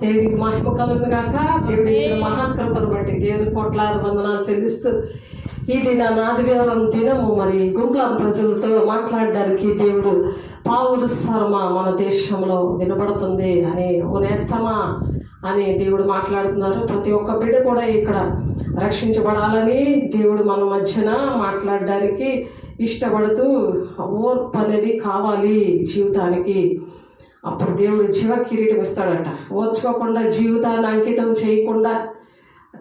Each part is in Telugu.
దేవునికి మహిమ కలుగును గాక. దేవుడు ఇచ్చిన మహాకృపను బట్టి దేవుని కోట్లాది వందనాలు చెల్లిస్తూ ఈ ఆదివారం దినము మరి గుంకులాం ప్రజలతో మాట్లాడడానికి దేవుడు పావులు స్వరమ మన దేశంలో వినబడుతుంది అని ఓనేస్తామా అని దేవుడు మాట్లాడుతున్నారు. ప్రతి ఒక్క బిడ్డ కూడా ఇక్కడ రక్షించబడాలని దేవుడు మన మధ్యన మాట్లాడడానికి ఇష్టపడుతూ ఓర్పు అనేది కావాలి జీవితానికి. అప్పుడు దేవుడు జీవ కిరీటం ఇస్తాడట. ఓర్చుకోకుండా జీవితాన్ని అంకితం చేయకుండా,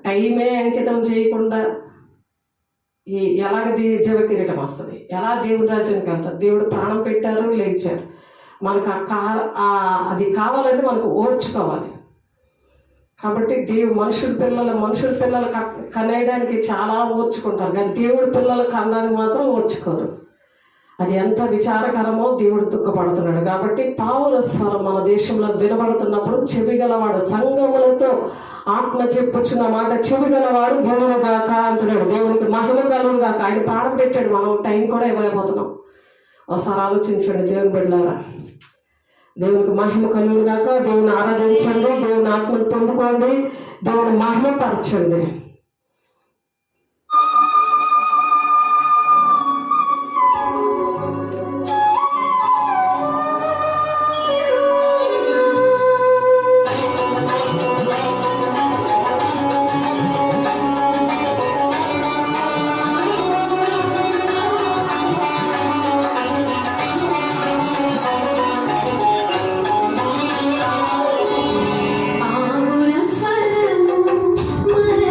టైమే అంకితం చేయకుండా ఎలాగ జీవ కిరీటం వస్తుంది? ఎలా దేవుడి రాజ్యానికి వెళ్తారు? దేవుడు ప్రాణం పెట్టారు, లేచారు. మనకు అది కావాలంటే మనకు ఓర్చుకోవాలి. కాబట్టి మనుషుల పిల్లలు కనేయడానికి చాలా ఓర్చుకుంటారు, కానీ దేవుడి పిల్లలు కనడానికి మాత్రం ఓర్చుకోరు. అది ఎంత విచారకరమో దేవుడు దుఃఖపడుతున్నాడు. కాబట్టి పావుల స్వరం మన దేశంలో వినబడుతున్నప్పుడు చెవిగలవాడు సంగములతో ఆత్మ చెప్పుచున్న మాట చెవిగలవాడు వినుగాక అంటున్నాడు. దేవునికి మహిమ కలుగును గాక. ఆయన ప్రాణం పెట్టాడు, మనం టైం కూడా ఇవ్వలేకపోతున్నాం. ఒకసారి ఆలోచించండి దేవుని బిడ్డలారా. దేవునికి మహిమ కలుగును గాక. దేవుని ఆరాధించండి, దేవుని ఆత్మను పొందుకోండి, దేవుని మహిమపరచండి. ఆవుల స్వరము మన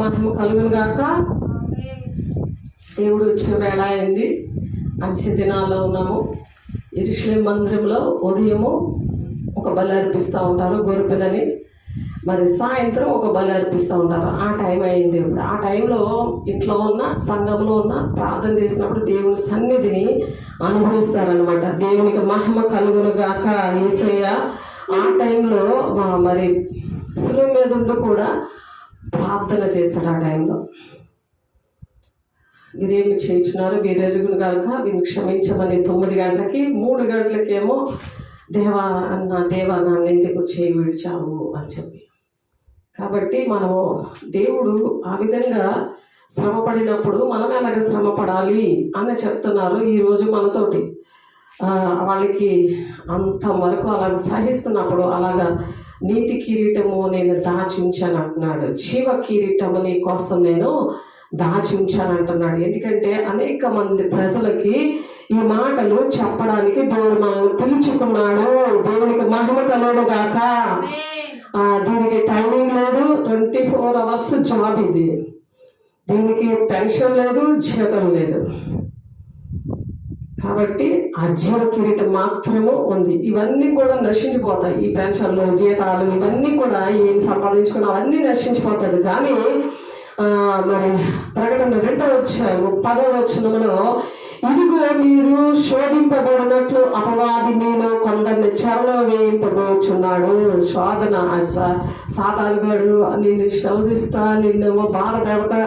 మహిమ కలుగును గాక. దేవుడు వచ్చిన వేళ అయింది. అంచె దినాల్లో ఉన్నాము. యెరూషలేము మందిరంలో ఉదయము ఒక బలి అర్పిస్తూ ఉంటారు, గొర్రెపిల్లని. మరి సాయంత్రం ఒక బలి అర్పిస్తూ ఉంటారు. ఆ టైం అయింది. ఇప్పుడు ఆ టైంలో ఇంట్లో ఉన్న సంఘంలో ఉన్న ప్రార్థన చేసినప్పుడు దేవుని సన్నిధిని అనుభవిస్తారనమాట. దేవునికి మహిమ కలుగును గాక. యేసయ్య ఆ టైంలో మరి శిలువ మీద ఉండి కూడా ప్రార్థన చేశాడు. ఆ టైంలో వీరేమి చేయించున్నారు, వీరెరుగును కనుక వీరిని క్షమించమని 9 గంటలకి, 3 గంటలకేమో దేవా నన్ను ఎందుకు చేయి విడిచావు అని చెప్పి. కాబట్టి మనము దేవుడు ఆ విధంగా శ్రమ పడినప్పుడు మనం ఎలాగ శ్రమ పడాలి అని చెప్తున్నారు ఈరోజు మనతోటి. వాళ్ళకి అంత వరకు అలాగ సహిస్తున్నప్పుడు అలాగా నీతి కిరీటము నేను దాచి ఉంచాను అంటున్నాడు. జీవ కిరీటము నీ కోసం నేను దాచి ఉంచాను అంటున్నాడు. ఎందుకంటే అనేక మంది ప్రజలకి ఈ మాటలు చెప్పడానికి దేవుడు మనల్ని పిలుచుకున్నాడు. దేవునికి మహిమ కలుగును గాక. దీనికి టైమింగ్ లేదు, 24 hours జాబ్ ఇది. దీనికి పెన్షన్ లేదు, జీతం లేదు. కాబట్టి ఆ జీవ కిరీటం మాత్రము ఉంది. ఇవన్నీ కూడా నశించిపోతాయి. ఈ పెన్షన్లు, జీతాలు ఇవన్నీ కూడా ఏం సంపాదించుకున్నా అవన్నీ నశించిపోతుంది. కానీ మరి ప్రకటన 2వ అధ్యాయము 10వ వచనంలో ఇదిగో మీరు శోధింపబడినట్లు అపవాది మీలో కొందరిని చెరలో వేయింపబోచున్నాడు. శోధన సాతానుగాడు నిన్ను శోధిస్తా, నిన్నేమో బాధ పెడతా,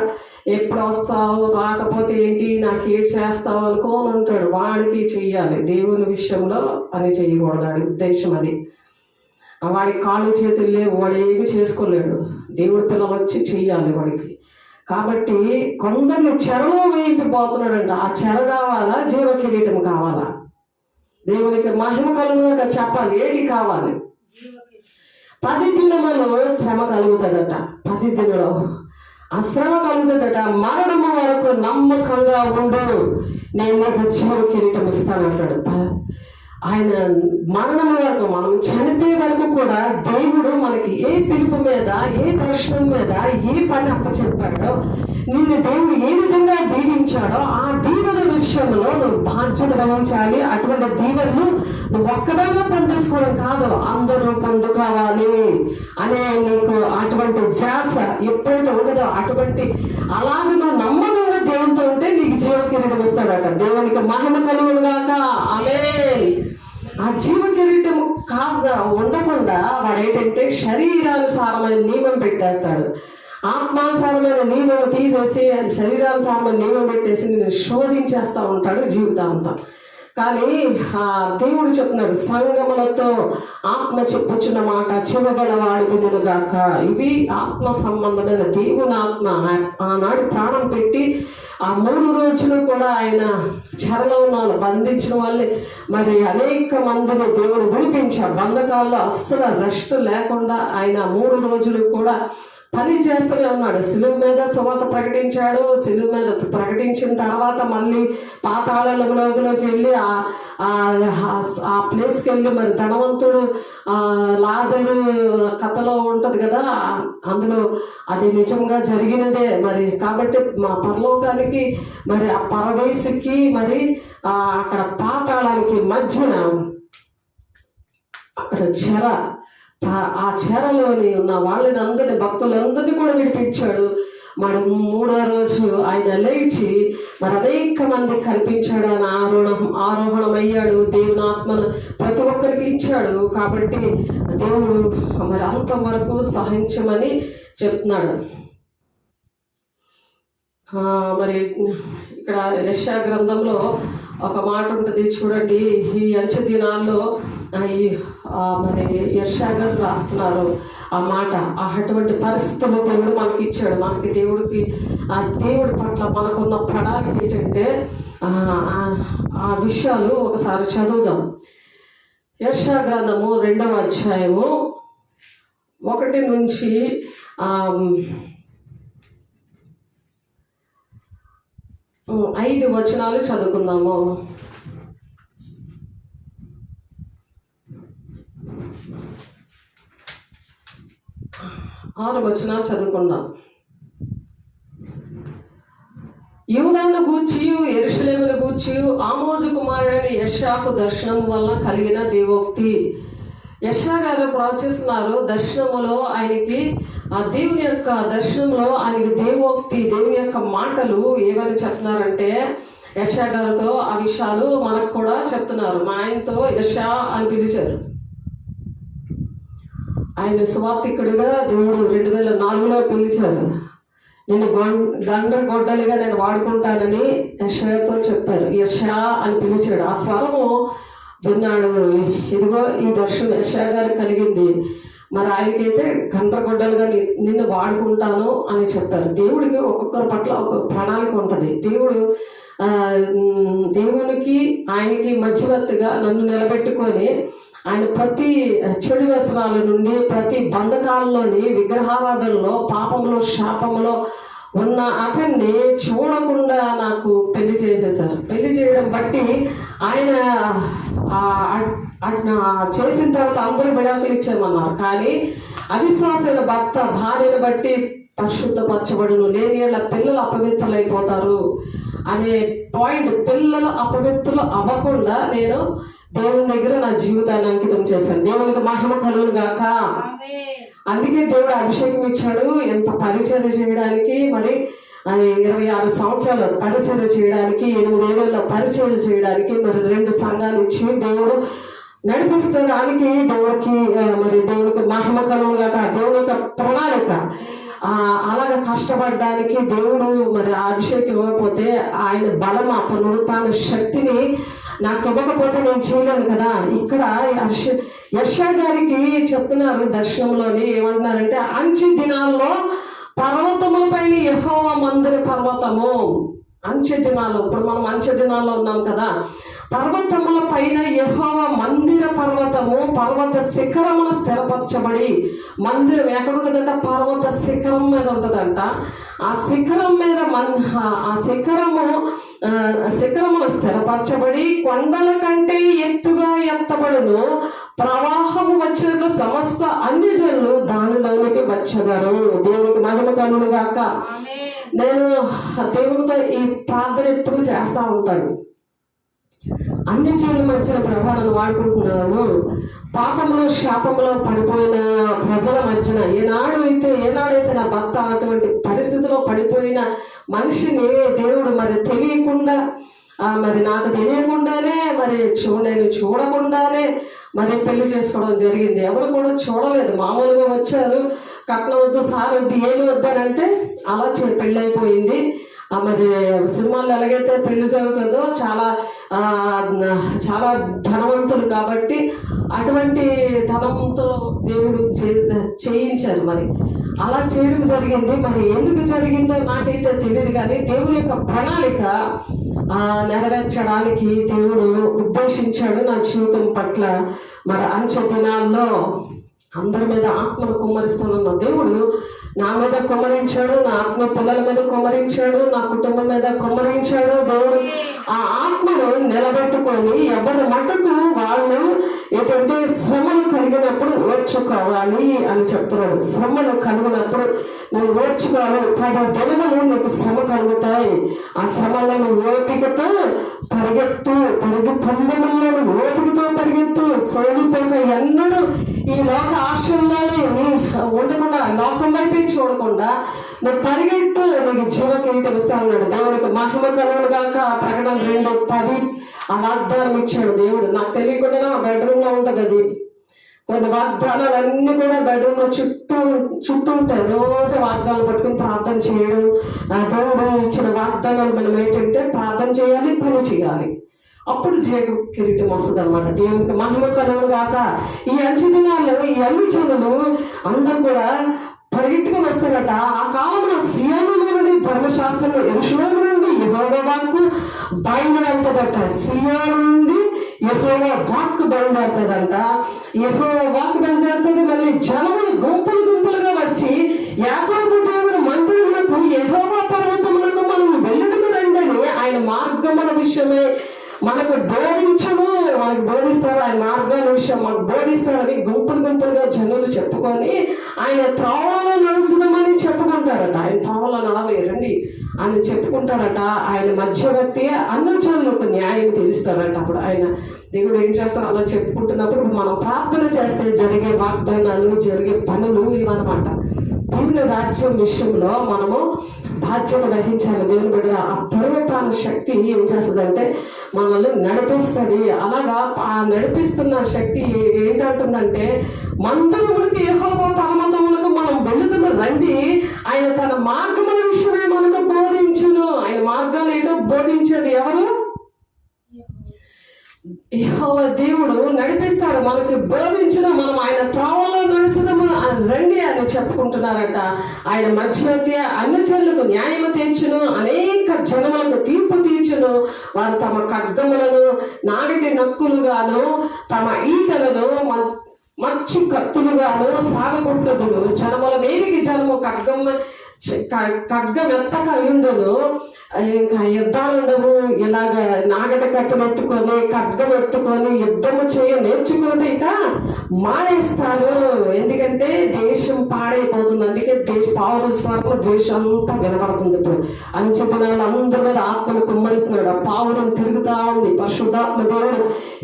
ఎప్పుడు వస్తావు, రాకపోతే ఏంటి, నాకు ఏం చేస్తావు అనుకోని ఉంటాడు. వాడికి చెయ్యాలి, దేవుని విషయంలో పని చేయకూడదు. వాడి ఉద్దేశం అది. వాడి కాళ్ళు చేతులు లేవు, వాడు ఏమి చేసుకోలేడు. దేవుడి పిల్లలు వచ్చి చెయ్యాలి వాడికి. కాబట్టి కొందరిని చెరలో వేయిపోతున్నాడంట. ఆ చెర కావాలా, జీవ కిరీటం కావాలా? దేవునికి మహిమ కలుగుగా చెప్పాలి. ఏది కావాలి? 10 దినములో శ్రమ కలుగుతుందట. 10 దినంలో ఆ శ్రమ కలుగుతుందట. మరణము వరకు నమ్మకంగా ఉండు, నేను నీకు జీవ కిరీటం ఇస్తానంటాడు. ఆయన మరణం వరకు, మనం చనిపోయే వరకు కూడా దేవుడు మనకి ఏ పిలుపు మీద, ఏ దర్శనం మీద, ఏ పని అప్పచెప్పాడో, నిన్ను దేవుడు ఏ విధంగా దీవించాడో ఆ దీవెన విషయంలో నువ్వు బాధ్యత వహించాలి. అటువంటి దీవెనలు నువ్వు ఒక్కదాగా పొందేసుకోవడం కాదు, అందరూ పొందుకోవాలి అనే నీకు అటువంటి ధ్యాస ఎప్పుడైతే ఉండదో, అటువంటి అలాగే నువ్వు నమ్మకంగా దేవునితో ఉంటే నీకు జీవ కిరీటం ఇస్తాడట. దేవునికి మహిమ కలుగును గాక. ఆమేన్. ఆ జీవ కిరీటం కాగా ఉండకుండా వాడు ఏంటంటే శరీరానుసారమైన నియమం పెట్టేస్తాడు. ఆత్మానుసారమైన నియమం తీసేసి శరీరానుసారమైన నియమం పెట్టేసి నేను శోధించేస్తూ ఉంటాడు జీవితాంతం. కానీ దేవుడు చెప్తున్నాడు, సంగములతో ఆత్మ చెప్పుచున్న మాట చెవగలవాడు వినుగాక. ఇవి ఆత్మ సంబంధమైన దేవుని ఆత్మ ఆనాడు ప్రాణం పెట్టి ఆ 3 రోజులు కూడా ఆయన చెరలో ఉన్న బంధించిన వాళ్ళని మరి అనేక మందిని దేవుడు విడిపించాడు. బంధకాల్లో అస్సలు రెస్ట్ లేకుండా ఆయన 3 రోజులు కూడా పని చేస్తూనే ఉన్నాడు. శిలువ మీద సువార్త ప్రకటించాడు. శిలువ మీద ప్రకటించిన తర్వాత మళ్ళీ పాతాళంలోకి వెళ్ళి ఆ ప్లేస్కి వెళ్ళి మరి ధనవంతుడు లాజరు కథలో ఉంటది కదా, అందులో అది నిజంగా జరిగినదే. మరి కాబట్టి మా పరలోకానికి మరి ఆ పరదేశికి మరి అక్కడ పాతాళానికి మధ్యన అక్కడ చెర, ఆ చెరలోని ఉన్న వాళ్ళని అందరినీ, భక్తులందరినీ కూడా విడిపించాడు. మరి 3వ రోజు ఆయన లేచి మరి అనేక మంది కనిపించాడు. ఆయన ఆరోహణమయ్యాడు. దేవుని ఆత్మను ప్రతి ఒక్కరికి ఇచ్చాడు. కాబట్టి దేవుడు మరి అంతవరకు సహించమని చెప్తున్నాడు. మరి ఇక్కడ యెషయా గ్రంథంలో ఒక మాట ఉంటుంది చూడండి. ఈ అంచె దినాల్లో మరి యెషయా గారు రాస్తున్నారు ఆ మాట. అటువంటి పరిస్థితులు దేవుడు మనకి ఇచ్చాడు. మనకి ఆ దేవుడి పట్ల మనకున్న ప్రణాళిక ఏంటంటే ఆ విషయాలు ఒకసారి చదువుదాం. యెషయా గ్రంథము 2వ అధ్యాయము 1 నుంచి 5 వచనాలు చదువుకుందాము. 6 వచనాలు చదువుకుందాం. యూదాను గూర్చియు యెరూషలేమును గూర్చియు ఆమోజు కుమారుడైన యెషయాకు దర్శనం వల్ల కలిగిన దేవోక్తి. యెషయా గారు ప్రవచిస్తున్నారు. దర్శనములో ఆయనకి ఆ దేవుని యొక్క దర్శనంలో ఆయనకి దేవోక్తి, దేవుని యొక్క మాటలు ఏమని చెప్తున్నారంటే, యెషయా గారితో ఆ విషయాలు మనకు కూడా చెప్తున్నారు. మా ఆయనతో యెషయా అని పిలిచారు. ఆయన సువార్తికుడిగా దేవుడు 2004లో పిలిచారు. నేను గొడ్డలిగా నేను వాడుకుంటానని యెషయాతో చెప్పారు. యెషయా అని పిలిచాడు. ఆ స్వరము విన్నాడు. ఇదిగో ఈ దర్శనం యెషయా గారికి కలిగింది. మరి ఆయనకైతే గొడ్డలుగా నిన్ను వాడుకుంటాను అని చెప్పారు. దేవుడికి ఒక్కొక్కరి పట్ల ఒక ప్రణాళిక ఉంటుంది. దేవునికి ఆయనకి మధ్యవర్తిగా నన్ను నిలబెట్టుకొని ఆయన ప్రతి చెడు వ్యసనాల నుండి, ప్రతి బంధకాలలోని, విగ్రహారాధనలో, పాపంలో, శాపంలో ఉన్న అతన్ని చూడకుండా నాకు పెళ్లి చేసేసారు. పెళ్లి చేయడం బట్టి ఆయన చేసిన తర్వాత అందరూ విడాకులు ఇచ్చామన్నారు. కానీ అవిశ్వాసుల భర్త భార్యను బట్టి పరిశుద్ధపరచబడును, లేని ఏళ్ళ పిల్లలు అపవిత్రులైపోతారు అనే పాయింట్, పిల్లలు అపవిత్రులు అవ్వకుండా నేను దేవుని దగ్గర నా జీవితాన్ని అంకితం చేశాను. దేవునికి మహిమ కలుగును గాక. అందుకే దేవుడు అభిషేకం ఇచ్చాడు. ఎంత పరిచర్య చేయడానికి, మరి 26 సంవత్సరాలు పరిచర్య చేయడానికి, 8 ఏళ్ళలో పరిచర్య చేయడానికి, మరి 2 సంఘాలు ఇచ్చి దేవుడు నడిపిస్తడానికి, దేవునికి మహిమ కలుగును గాక. దేవుని యొక్క ప్రణాళిక అలాగ కష్టపడడానికి దేవుడు మరి అభిషేకం ఇవ్వకపోతే, ఆయన బలం, ఆ పునరుత్థాన శక్తిని నాకు ఇవ్వకపోతే నేను చేయలేను కదా. ఇక్కడ యెషయా గారికి చెప్తున్నారు దర్శనంలోని, ఏమంటున్నారంటే, అంచె దినాల్లో పర్వతములపైన యెహోవా మందిర పర్వతము. అంచె దినాల్లో, ఇప్పుడు మనం అంచె దినాల్లో ఉన్నాం కదా. పర్వతముల పైన యెహోవా మందిర పర్వతము, పర్వత శిఖరమును స్థిరపరచబడి, మందిరం ఎక్కడ ఉంటుందంట? పర్వత శిఖరం మీద ఉంటుందంట. ఆ శిఖరం మీద శిఖరమును స్థిరపరచబడి, కొండల కంటే ఎత్తుగా ఎత్తబడును, ప్రవాహము వచ్చినట్లు సమస్త అన్ని జనులు దానిలోనికి వచ్చేదారు. దేవునికి మహిమ కలుగును గాక. నేను దేవునితో ఈ ప్రార్థన ఎప్పుడు చేస్తా ఉంటాను. అన్ని జీవుల మధ్యన ప్రభావాలను వాడుకుంటున్నాము. పాపంలో, శాపంలో పడిపోయిన ప్రజల మధ్యన ఏనాడైతే నా భర్త అటువంటి పరిస్థితిలో పడిపోయిన మనిషిని దేవుడు మరి తెలియకుండా, మరి నాకు తెలియకుండానే, మరి నేను చూడకుండానే మరి పెళ్లి చేసుకోవడం జరిగింది. ఎవరు కూడా చూడలేదు. మామూలుగా వచ్చారు, కట్నం వద్దు, సార్ వద్దు, ఏమి వద్దనంటే అలా పెళ్ళి అయిపోయింది. మరి సినిమాల్లో ఎలాగైతే పెళ్లి జరుగుతుందో, చాలా ధనవంతులు కాబట్టి అటువంటి ధనంతో దేవుడు చేయించారు. మరి అలా చేయడం జరిగింది. మరి ఎందుకు జరిగిందో నాకైతే తెలియదు, కానీ దేవుని యొక్క ప్రణాళిక నెరవేర్చడానికి దేవుడు ఉద్దేశించాడు నా జీవితం పట్ల. మరి అంచె దినాల్లో అందరి మీద ఆత్మను కుమ్మరిస్తానన్న దేవుడు నా మీద కుమ్మరించాడు, నా ఆత్మ పిల్లల మీద కుమ్మరించాడు, నా కుటుంబం మీద కుమ్మరించాడు. దేవుడు ఆ ఆత్మను నిలబెట్టుకొని ఎవరి మటుకు వాళ్ళు ఏంటంటే శ్రమలు కలిగినప్పుడు ఓర్చుకోవాలి అని చెప్తున్నాడు. శ్రమలు కలిగినప్పుడు నువ్వు ఓర్చుకోవాలి. 10 దినములు నీకు శ్రమ కలుగుతాయి. ఆ శ్రమలను ఓపికతో పరిగెత్తు, పందెములను ఓపికతో పరిగెత్తు, సోలిపోక ఎన్నడూ ఈ లోక ఆశ్రమంలోనే ఉండకుండా, లోకం వైపు చూడకుండా నువ్వు పరిగెత్తు, నీకు జీవ కిరీటం ఇస్తాడు. దేవునికి మహిమ కలుగును గాక. ప్రకటన 2:10 ఆ వాగ్దానం ఇచ్చాడు దేవుడు. నాకు తెలియకుండా నా బెడ్రూమ్ లో ఉంటుంది అది. కొన్ని వాగ్దానాలు అన్ని కూడా బెడ్రూమ్ లో చుట్టూ ఉంటాయి. రోజు వాగ్దానం పట్టుకుని ప్రార్థన చేయడం. ఆ దేవుడు ఇచ్చిన వాగ్దానాలు మనం ఏంటంటే ప్రార్థన చేయాలి, పని చేయాలి, అప్పుడు జీవ కిరీటం వస్తుంది అనమాట. దేవునికి మహిమ కలుగును గాక. ఈ అంచె దినాల్లో ఈ అన్ని జనులు అందరూ కూడా పరిగెట్టుకుని వస్తారట. ఆ కాలంలో సియోను నుండి ధర్మశాస్త్రం, యెరూషలేము నుండి యెహోవా వాక్కు బయలుదేరుతుందట. సియోను నుండి యెహోవా వాక్కు బయలుదేరుతుందంట. యెహోవా వాక్కు బయలుదేరుతుంది. మళ్ళీ జనములు గుంపులుగా వచ్చి యాకోబు దేవుని మందిరములకు, యెహోవా పర్వతములకు మనం వెళ్ళడము రండని ఆయన మార్గముల విషయమే మనకు బోధించను, మనకు బోధిస్తాడు, ఆయన మార్గాల విషయం మాకు బోధిస్తాడని గుంపులుగా జనులు చెప్పుకొని ఆయన త్రోవలో నడుచుదామని చెప్పుకుంటారట. ఆయన త్రోవలో నడవేరండి అని చెప్పుకుంటారట. ఆయన మధ్యవర్తి అన్నజనులకు న్యాయం తీరుస్తారట. అప్పుడు ఆయన దేవుడు ఏం చేస్తారు, అలా చెప్పుకుంటున్నప్పుడు మనం ప్రార్థన చేస్తే జరిగే వాగ్దానాలు, జరిగే పనులు ఇవన్నమాట. దేవుని రాజ్యం విషయంలో మనము బాధ్యత వహించాలి. దేవుని బిడ్డ ఆ పర్వతాల శక్తి ఏం చేస్తుందంటే మనల్ని నడిపిస్తుంది. అలాగా ఆ నడిపిస్తున్న శక్తి ఏంటంటుందంటే మందిరములకి యెహోవా పర్వతములకు మనం వెళుతున్న రండి, ఆయన తన మార్గముల విషయమే మనకు బోధించును. ఆయన మార్గాలు ఏంటో బోధించేది ఎవరు? యెహోవా దేవుడు నడిపిస్తాడు, మనకి బోధించిన మనం ఆయన త్రోవలో నడుచుదాము రండి అని చెప్పుకుంటున్నారట. ఆయన మధ్యవర్తి అన్యజనులకు న్యాయము తీర్చును, అనేక జనములకు తీర్పు తీర్చును. వారు తమ ఖడ్గములను నాగటి నక్కులుగాను తమ ఈకలను మచ్చి కత్తులుగాను సాగగొట్టుదురు. జనముల మీదికి జనము ఖడ్గం ఎత్తక అయ్యుండను, ఇంకా యుద్ధాలు ఉండవు. ఇలాగ నాగటి కత్తులు ఎత్తుకొని ఖడ్గం ఎత్తుకొని యుద్ధము నేర్చుకుంటే ఇక మానేస్తారు. ఎందుకంటే దేశం పాడైపోతుంది. అందుకే పౌర స్వరం ద్వేషం అంతా వినబడుతుంది. ఇప్పుడు అంచెదినాలు అందరి మీద ఆత్మను కుమ్మరిస్తున్నాడు. పావురం తిరుగుతా ఉంది. పరిశుద్ధాత్మ దేవుడు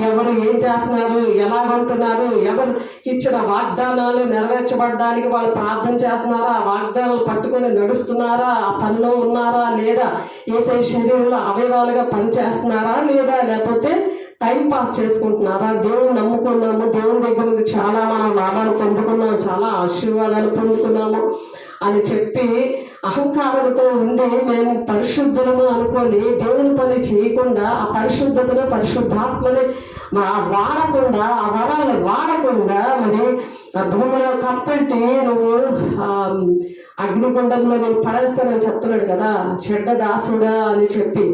ఎవరు ఏం చేస్తున్నారు, ఎలా ఉంటున్నారు, ఎవరు ఇచ్చిన వాగ్దానాలు నెరవేర్చబడడానికి వాళ్ళు ప్రార్థన చేస్తున్నారా, ఆ వాగ్దానాలు పట్టుకొని నడుస్తున్నారా, ఆ పనిలో ఉన్నారా లేదా, యేసయ్య శరీరంలో అవయవాలుగా పనిచేస్తున్నారా లేదా, లేకపోతే టైం పాస్ చేసుకుంటున్నారా? దేవుని నమ్ముకున్నాము, దేవుని దగ్గర నుంచి చాలా మనం లాభాలు పొందుకున్నాము, చాలా ఆశీర్వాదాలు పొందుకున్నాము అని చెప్పి అహంకారంతో ఉండి మేము పరిశుద్ధులము అనుకొని దేవుని పని చేయకుండా ఆ పరిశుద్ధతను, పరిశుద్ధాత్మని వాడకుండా, ఆ వరాలు వాడకుండా మరి భూమిలో కప్పంటే నువ్వు అగ్నిగుండంలో నేను పడేస్తానని చెప్తున్నాడు కదా, చెడ్డ దాసుడా అని చెప్పి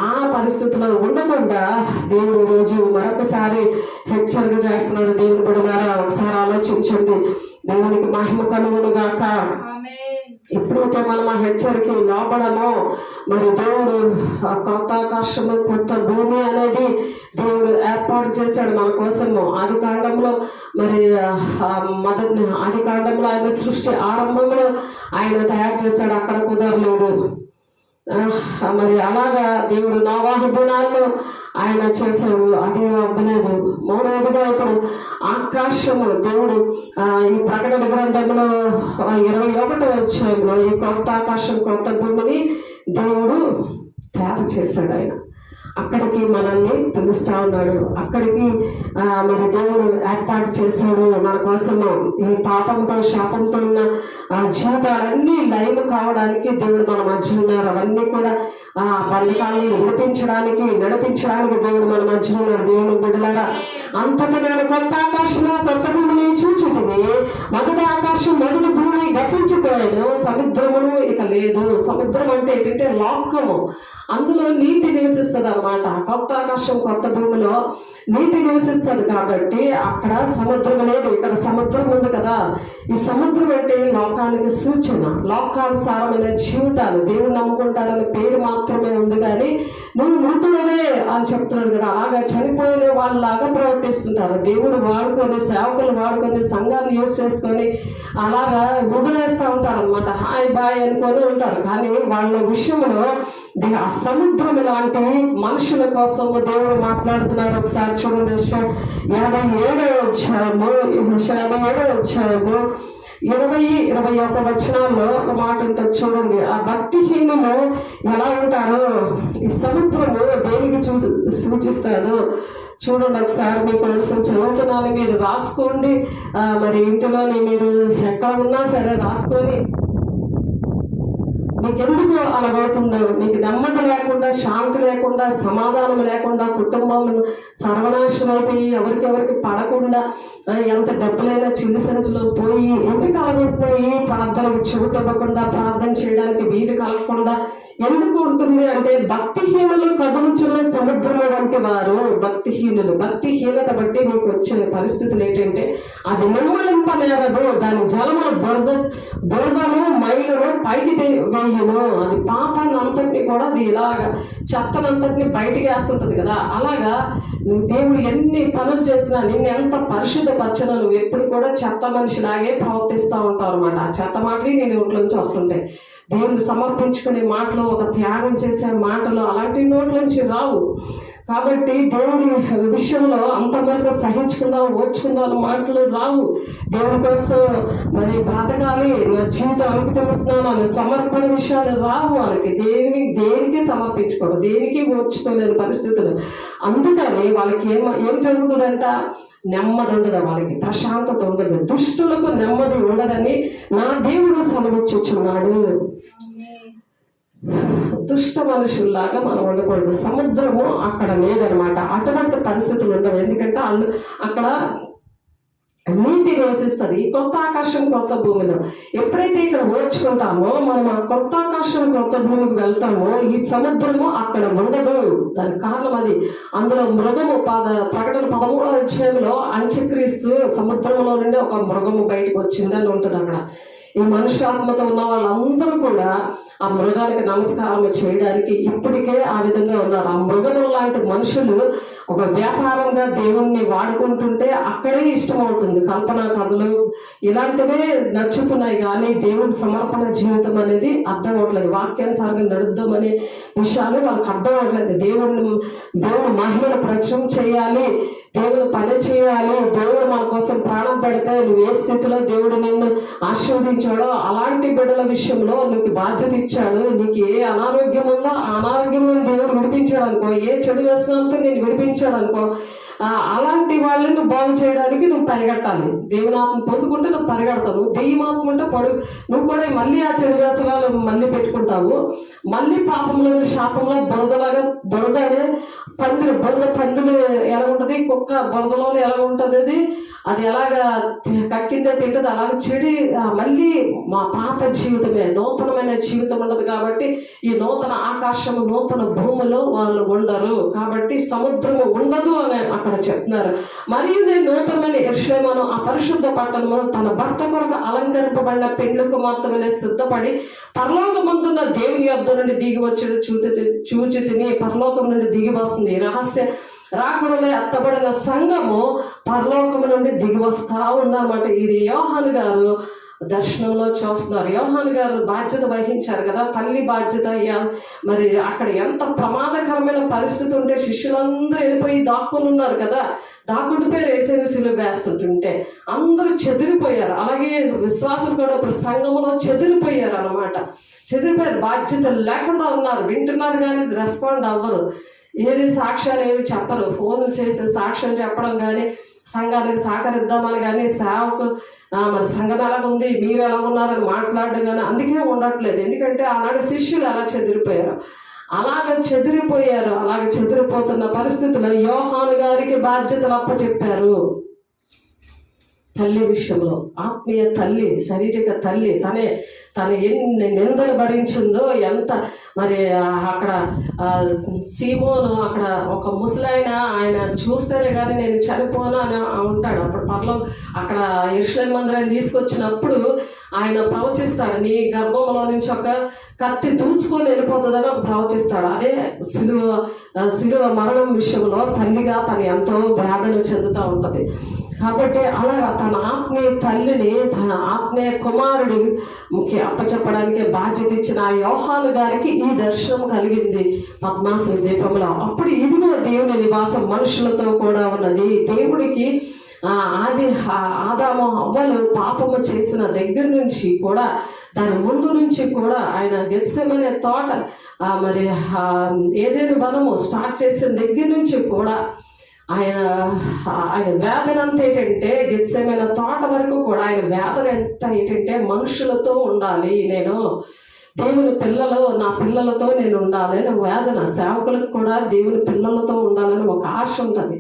ఆ పరిస్థితిలో ఉండకుండా దేవుడు రోజు మరొకసారి హెచ్చరిక చేస్తున్నాడు. దేవుని బిడ్డలారా ఒకసారి ఆలోచించండి. దేవునికి మహిమ కలుగును గాక. ఎప్పుడైతే మనం ఆ హెచ్చరిక లోపడమో మరి దేవుడు కొత్త ఆకాశము, కొత్త భూమి అనేది దేవుడు ఏర్పాటు చేశాడు మన కోసము. ఆది కాండంలో మరి ఆది కాండంలో ఆయన సృష్టి ఆరంభంలో ఆయన తయారు చేశాడు, అక్కడ కుదరలేదు. మరి అలాగా దేవుడు నోవాహు దినాల్లో ఆయన చేశాడు, అదే అవ్వలేదు. మూడవదిగా ఇప్పుడు ఆకాశము దేవుడు ఈ ప్రకటన గ్రంథంలో 21వ అధ్యాయంలో ఈ కొత్త ఆకాశం, కొత్త భూమిని దేవుడు తయారు చేశాడు. ఆయన అక్కడికి మనల్ని పిలుస్తా ఉన్నాడు. అక్కడికి మరి దేవుడు ఏర్పాటు చేశాడు మన కోసము. ఈ పాపంతో, శాపంతో ఉన్న జీవితాలన్నీ లైవ్ కావడానికి దేవుడు మన మధ్య ఉన్నారు. అవన్నీ కూడా బంధకాలను నడిపించడానికి దేవుడు మన మధ్య ఉన్నాడు. దేవుని బిడ్డలారా, అంతటి నేను కొత్త ఆకాశంలో కొత్త భూమిని చూచుకుని మొదటి ఆకాశం మొదటి భూమి గతించిపోయాను, సముద్రమును ఇక లేదు. సముద్రం అంటే ఏంటంటే లోకము, అందులో నీతి నివసిస్తుంది అన్నమాట. కొత్త ఆకాశం, కొత్త భూమిలో నీతి నివసిస్తుంది కాబట్టి అక్కడ సముద్రం లేదు, ఇక్కడ సముద్రం ఉంది కదా. ఈ సముద్రం అంటే లోకానికి సూచన, లోకానుసారమైన జీవితాలు. దేవుడు నమ్ముకుంటారని పేరు మాత్రమే ఉంది కానీ నువ్వు మృతులనే అని చెప్తున్నాడు కదా. అలాగా చనిపోయిన వాళ్ళలాగా ప్రవర్తిస్తుంటారు. దేవుడు వాడుకొని, సేవకులు వాడుకొని, సంఘాన్ని యూజ్ చేసుకొని అలాగా వదిలేస్తూ ఉంటారు అనమాట. హాయ్ బాయ్ అనుకొని ఉంటారు. కానీ వాళ్ళ విషయంలో ఆ సముద్రం లాంటి మనుషుల కోసం దేవుడు మాట్లాడుతున్నారు. ఒకసారి చూడండి, 57వ అధ్యాయము 20-21 వచనాల్లో ఒక మాట ఉంటుంది చూడండి. ఆ భక్తిహీనము ఎలా ఉంటారో ఈ సముద్రము దేనికి సూచిస్తాడు చూడండి. ఒకసారి మీకు కోసం చదువుతున్నాను, మీరు రాసుకోండి. మరి ఇంటిలోని మీరు ఎక్కడ ఉన్నా సరే రాసుకొని మీకు ఎందుకు అలాగవుతుందో, మీకు నెమ్మది లేకుండా, శాంతి లేకుండా, సమాధానం లేకుండా, కుటుంబం సర్వనాశనం అయిపోయి ఎవరికెవరికి పడకుండా, ఎంత డబ్బులైనా చిల్లి సంచులో పోయి ఎందుకు అలాగైపోయి ప్రార్థనకు చెవిటివ్వకుండా, ప్రార్థన చేయడానికి వీలు కలగకుండా ఎందుకు ఉంటుంది అంటే భక్తిహీనులు కదులుచున్న సముద్రము వంటి వారు. భక్తిహీనత బట్టి నీకు వచ్చిన పరిస్థితులు ఏంటంటే అది నిమ్మలింపలేరదు. దాని జలములు బురదను మైలను పైకి వేయను. అది పాపాన్ని అంతటిని కూడా అది ఇలాగ చెత్తనంతటిని బయటికి వేస్తుంటది కదా. అలాగా దేవుడు ఎన్ని పనులు చేసినా నిన్ను ఎంత పరిశుద్ధపరచినా నువ్వు ఎప్పుడు కూడా చెత్త మనిషిలాగే ప్రవర్తిస్తూ ఉంటావు అనమాట. ఆ చెత్త మాటలు నీ నోట్లోంచి వస్తుంటాయి. దేవుని సమర్పించుకునే మాటలు, ఒక త్యాగం చేసే మాటలు అలాంటి నోట్లోంచి రావు. కాబట్టి దేవుని విషయంలో అంతవరకు సహించుకుందాం, ఓర్చుకుందాం మాటలు రావు. దేవుని కోసం మరి బ్రతకాలి, నా జీవితం అంకితమిస్తున్నాను అనే సమర్పణ విషయాలు రావు వాళ్ళకి. దేనికి సమర్పించుకోరు, దేనికి ఓర్చుకోలేని పరిస్థితులు. అందుకని వాళ్ళకి ఏం జరుగుతుందంట, నెమ్మది ఉండదు, వాళ్ళకి ప్రశాంతత ఉండదు. దుష్టులకు నెమ్మది ఉండదని నా దేవుడు సెలవిచ్చుచున్నాడు. దుష్ట మనుషుల్లాగా మనం ఉండకూడదు. సముద్రము అక్కడ లేదనమాట. అటువంటి పరిస్థితులు ఉండవు. ఎందుకంటే వాళ్ళు అక్కడ నీతి నివసిస్తుంది. ఈ కొత్త ఆకాశం కొత్త భూమిలో ఎప్పుడైతే ఇక్కడ ఓర్చుకుంటామో మనం ఆ కొత్త ఆకాశం కొత్త భూమికి వెళ్తామో ఈ సముద్రము అక్కడ ఉండదు. దానికి కారణం అది. అందులో మృగము ప్రకటన 13వ అధ్యాయంలో అంత్యక్రీస్తు సముద్రంలో నుండి ఒక మృగము బయటకు వచ్చిందని ఉంటుంది అక్కడ. ఈ మనుష్యాత్మతో ఉన్న వాళ్ళందరూ కూడా ఆ మృగానికి నమస్కారం చేయడానికి ఇప్పటికే ఆ విధంగా ఉన్నారు. ఆ మృగం లాంటి మనుషులు ఒక వ్యాపారంగా దేవుణ్ణి వాడుకుంటుంటే అక్కడే ఇష్టం అవుతుంది. కల్పనా కథలు ఇలాంటివే నచ్చుతున్నాయి, కానీ దేవుడి సమర్పణ జీవితం అనేది అర్థం అవ్వట్లేదు. వాక్యానుసారంగా నడుద్దామనే విషయాలు వాళ్ళకి అర్థం అవ్వట్లేదు. దేవుడు మహిమను ప్రచురం చేయాలి, దేవుడు పని చేయాలి, దేవుడు మన కోసం ప్రాణం పెడితే నువ్వు ఏ స్థితిలో దేవుడు నిన్ను ఆశీర్వదించాడో అలాంటి బిడ్డల విషయంలో నీకు బాధ్యత ఇచ్చాడు. నీకు ఏ అనారోగ్యం ఉందో ఆ అనారోగ్యం దేవుడు విడిపించాడు అనుకో, ఏ చెడు వ్యసనంతో నేను విడిపించాడు అనుకో, అలాంటి వాళ్ళని బాగు చేయడానికి నువ్వు పరిగెట్టాలి. దేవుని ఆత్మ పొందుకుంటే నువ్వు పరిగెడతావు. దెయ్యమాత్మ ఉంటే నువ్వు కూడా మళ్ళీ ఆ చెడు వ్యసనాలు మళ్ళీ పెట్టుకుంటావు. మళ్ళీ పాపంలో శాపంలో బురద అనే పందులు ఎలా ఉంటుంది, కుక్క బురదలో ఎలా ఉంటుంది, అది ఎలాగా కక్కిందే తింటుంది. అలాగే చెడి మళ్ళీ మా పాత జీవితమే, నూతనమైన జీవితం ఉండదు. కాబట్టి ఈ నూతన ఆకాశము నూతన భూమిలో వాళ్ళు ఉండరు. కాబట్టి సముద్రము ఉండదు అని అక్కడ చెప్తున్నారు. మరియు నేను నూతనమైన యెరూషలేమును ఆ పరిశుద్ధ పట్టణము తన భర్త కొరకు అలంకరింపబడిన పెండ్లి కుమార్తె వలె సిద్ధపడి పరలోకమందున్న దేవుని యొద్ద నుండి దిగి వచ్చి చూచి తిని పరలోకం నుండి దిగి వస్తుంది. రహస్య రాకుడలే అత్తబడిన సంఘము పరలోకము నుండి దిగి వస్తా ఉందన్నమాట. ఇది యోహాను గారు దర్శనంలో చూస్తున్నారు. యోహాను గారు బాధ్యత వహించారు కదా, తల్లి బాధ్యత. మరి అక్కడ ఎంత ప్రమాదకరమైన పరిస్థితి ఉంటే శిష్యులందరూ వెళ్ళిపోయి దాక్కుని ఉన్నారు కదా, దాక్కుండిపోయి యేసుని సిలువ వేస్తుంటుంటే అందరూ చెదిరిపోయారు. అలాగే విశ్వాసులు కూడా ఇప్పుడు సంఘములో చెదిరిపోయారు అనమాట. చెదిరిపోయారు, బాధ్యత లేకుండా ఉన్నారు. వింటున్నారు కానీ రెస్పాండ్ అవ్వరు. ఏది సాక్ష్యాలు ఏవి చెప్పరు. ఫోన్లు చేసి సాక్ష్యం చెప్పడం కానీ, సంఘానికి సహకరిద్దామని కానీ, సేవకు మరి సంఘం ఎలా ఉంది, మీరు ఎలా ఉన్నారని మాట్లాడడం కానీ అందుకే ఉండట్లేదు. ఎందుకంటే ఆనాడు శిష్యులు ఎలా చెదిరిపోయారు, అలాగ చెదిరిపోతున్న పరిస్థితుల్లో యోహాను గారికి బాధ్యతలు అప్పచెప్పారు. తల్లి విషయంలో, ఆత్మీయ తల్లి, శారీరక తల్లి, తను ఎన్ని నిందలు భరించిందో, ఎంత మరి అక్కడ సీమోను అక్కడ ఒక ముసలాయన, ఆయన చూస్తేనే కానీ నేను చనిపోను అని ఉంటాడు. అప్పుడు అక్కడ యెరూషలేము మందిరాన్ని తీసుకొచ్చినప్పుడు ఆయన ప్రవచిస్తాడు, నీ గర్భంలో నుంచి ఒక కత్తి దూచుకొని వెళ్ళిపోతుందని ఒక ప్రవచిస్తాడు. అదే శిలువ మరణం విషయంలో తల్లిగా తను ఎంతో వేదన చెందుతూ ఉంటుంది. కాబట్టి అలాగా తన ఆత్మీయ తల్లిని తన ఆత్మీయ కుమారుడికి అప్పచెప్పడానికి బాధ్యత ఇచ్చిన ఆ యోహాను గారికి ఈ దర్శనం కలిగింది పద్మాసన దీపంలో. అప్పుడు ఇదిగో దేవుని నివాసం మనుషులతో కూడా ఉన్నది. దేవుడికి ఆదాము హవ్వలు పాపము చేసిన దగ్గర నుంచి కూడా, దాని ముందు నుంచి కూడా, ఆయన గెత్సెమనే తోట మరి ఏదేను వనము స్టార్ట్ చేసిన దగ్గర నుంచి కూడా ఆయన వేదన అంతా ఏంటంటే, గెత్సెమనే తోట వరకు కూడా ఆయన వేదన ఎంత ఏంటంటే, మనుషులతో ఉండాలి, నేను దేవుని పిల్లలు, నా పిల్లలతో నేను ఉండాలి అని వేదన. సేవకులకు కూడా దేవుని పిల్లలతో ఉండాలని ఒక ఆశ ఉంటుంది.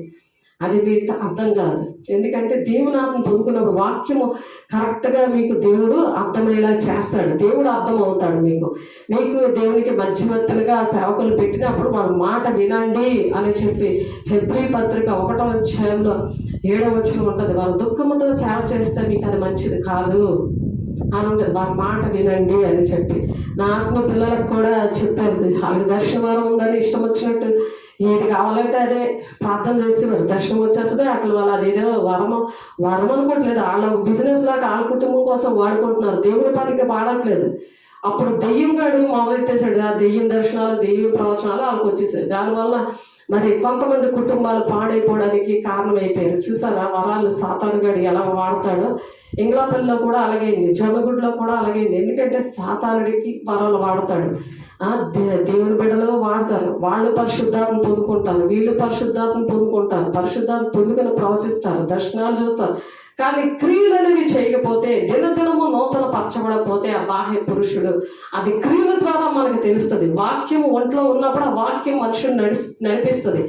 అది మీకు అర్థం కాదు. ఎందుకంటే దేవుని ఆత్మ పొందుకున్నప్పుడు వాక్యము కరెక్ట్గా మీకు దేవుడు అర్థమయ్యేలా చేస్తాడు. దేవుడు అర్థం అవుతాడు మీకు. దేవునికి మధ్యవర్తులుగా సేవకులు పెట్టినప్పుడు వాళ్ళ మాట వినండి అని చెప్పి హెబ్రీ పత్రిక 1వ అధ్యాయంలో 7వ వచనం ఉంటుంది. వాళ్ళ దుఃఖముతో సేవ చేస్తే మీకు అది మంచిది కాదు అని ఉంటుంది. వాళ్ళ మాట వినండి అని చెప్పి నా ఆత్మ పిల్లలకు కూడా చెప్పారు. వాళ్ళకి దర్శనం ఉందని ఇష్టం వచ్చినట్టు ఏది కావాలంటే అదే ప్రార్థన చేసేవారు. దర్శనం వచ్చేస్తే అట్లా వాళ్ళు అదేదో వరం అనుకోవట్లేదు. వాళ్ళ బిజినెస్ లాగా వాళ్ళ కుటుంబం కోసం వాడుకుంటున్నారు, దేవుడి పనికి వాడట్లేదు. అప్పుడు దెయ్యం గాడు మొదలెట్టేశాడు. ఆ దెయ్యం దర్శనాలు, దెయ్యం ప్రవచనాలు వాళ్ళకి వచ్చేసాయి. దానివల్ల మరి కొంతమంది కుటుంబాలు పాడైపోవడానికి కారణమైపోయారు. చూసారా వరాలు సాతాను గాడు ఎలా వాడతాడో. ఇంగ్లాపల్లిలో కూడా అలాగైంది, జమ్మగుడిలో కూడా అలాగైంది. ఎందుకంటే సాతానుడికి వరాలు వాడతాడు. దేవుని బిడ్డలు వాడతారు, వాళ్ళు పరిశుద్ధాత్మ పొందుకుంటారు, వీళ్ళు పరిశుద్ధాత్మ పొందుకుంటారు, పరిశుద్ధాత్మ పొందుకొని ప్రవచిస్తారు, దర్శనాలు చూస్తారు. కానీ క్రియలు అనేవి చేయకపోతే, దినదినము నూతన పరచబడకపోతే ఆ బాహ్య పురుషుడు అది క్రియల ద్వారా మనకు తెలుస్తుంది. వాక్యం ఒంట్లో ఉన్నప్పుడు ఆ వాక్యం మనుషుని నడిపిస్తుంది.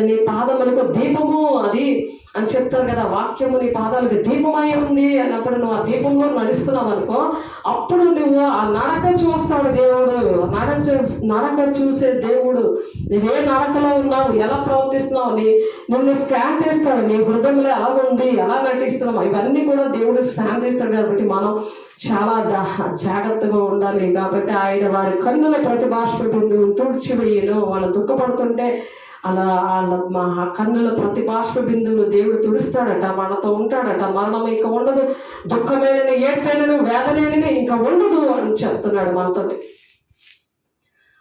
నీ పాదములకు దీపము అది అని చెప్తారు కదా, వాక్యము నీ పాదాలకు దీపమై ఉంది అన్నప్పుడు నువ్వు ఆ దీపంలో నడుస్తున్నావు అనుకో, అప్పుడు నువ్వు ఆ నరక చూస్తాడు దేవుడు. నరక చూసే దేవుడు నువ్వే నరకలో ఉన్నావు, ఎలా ప్రవర్తిస్తున్నావు, నిన్ను స్కాన్ చేస్తాడు. నీ హృదయంలో ఎలా ఉంది, ఎలా నటిస్తున్నావు, ఇవన్నీ కూడా దేవుడు స్కాన్ చేస్తాడు. కాబట్టి మనం చాలా జాగ్రత్తగా ఉండాలి. కాబట్టి ఆయన వారి కన్నుల ప్రతి బాష్ప బిందువును తుడిచివేయను. వాళ్ళు దుఃఖపడుతుంటే అలా మా కన్నుల ప్రతి బాష్ప బిందువులు దేవుడు తుడుస్తాడట, మనతో ఉంటాడట. మరణం ఇక ఉండదు, దుఃఖమైనని, ఏడ్పైనను, వేదనైనని ఇంకా ఉండదు అని చెప్తున్నాడు మనతో.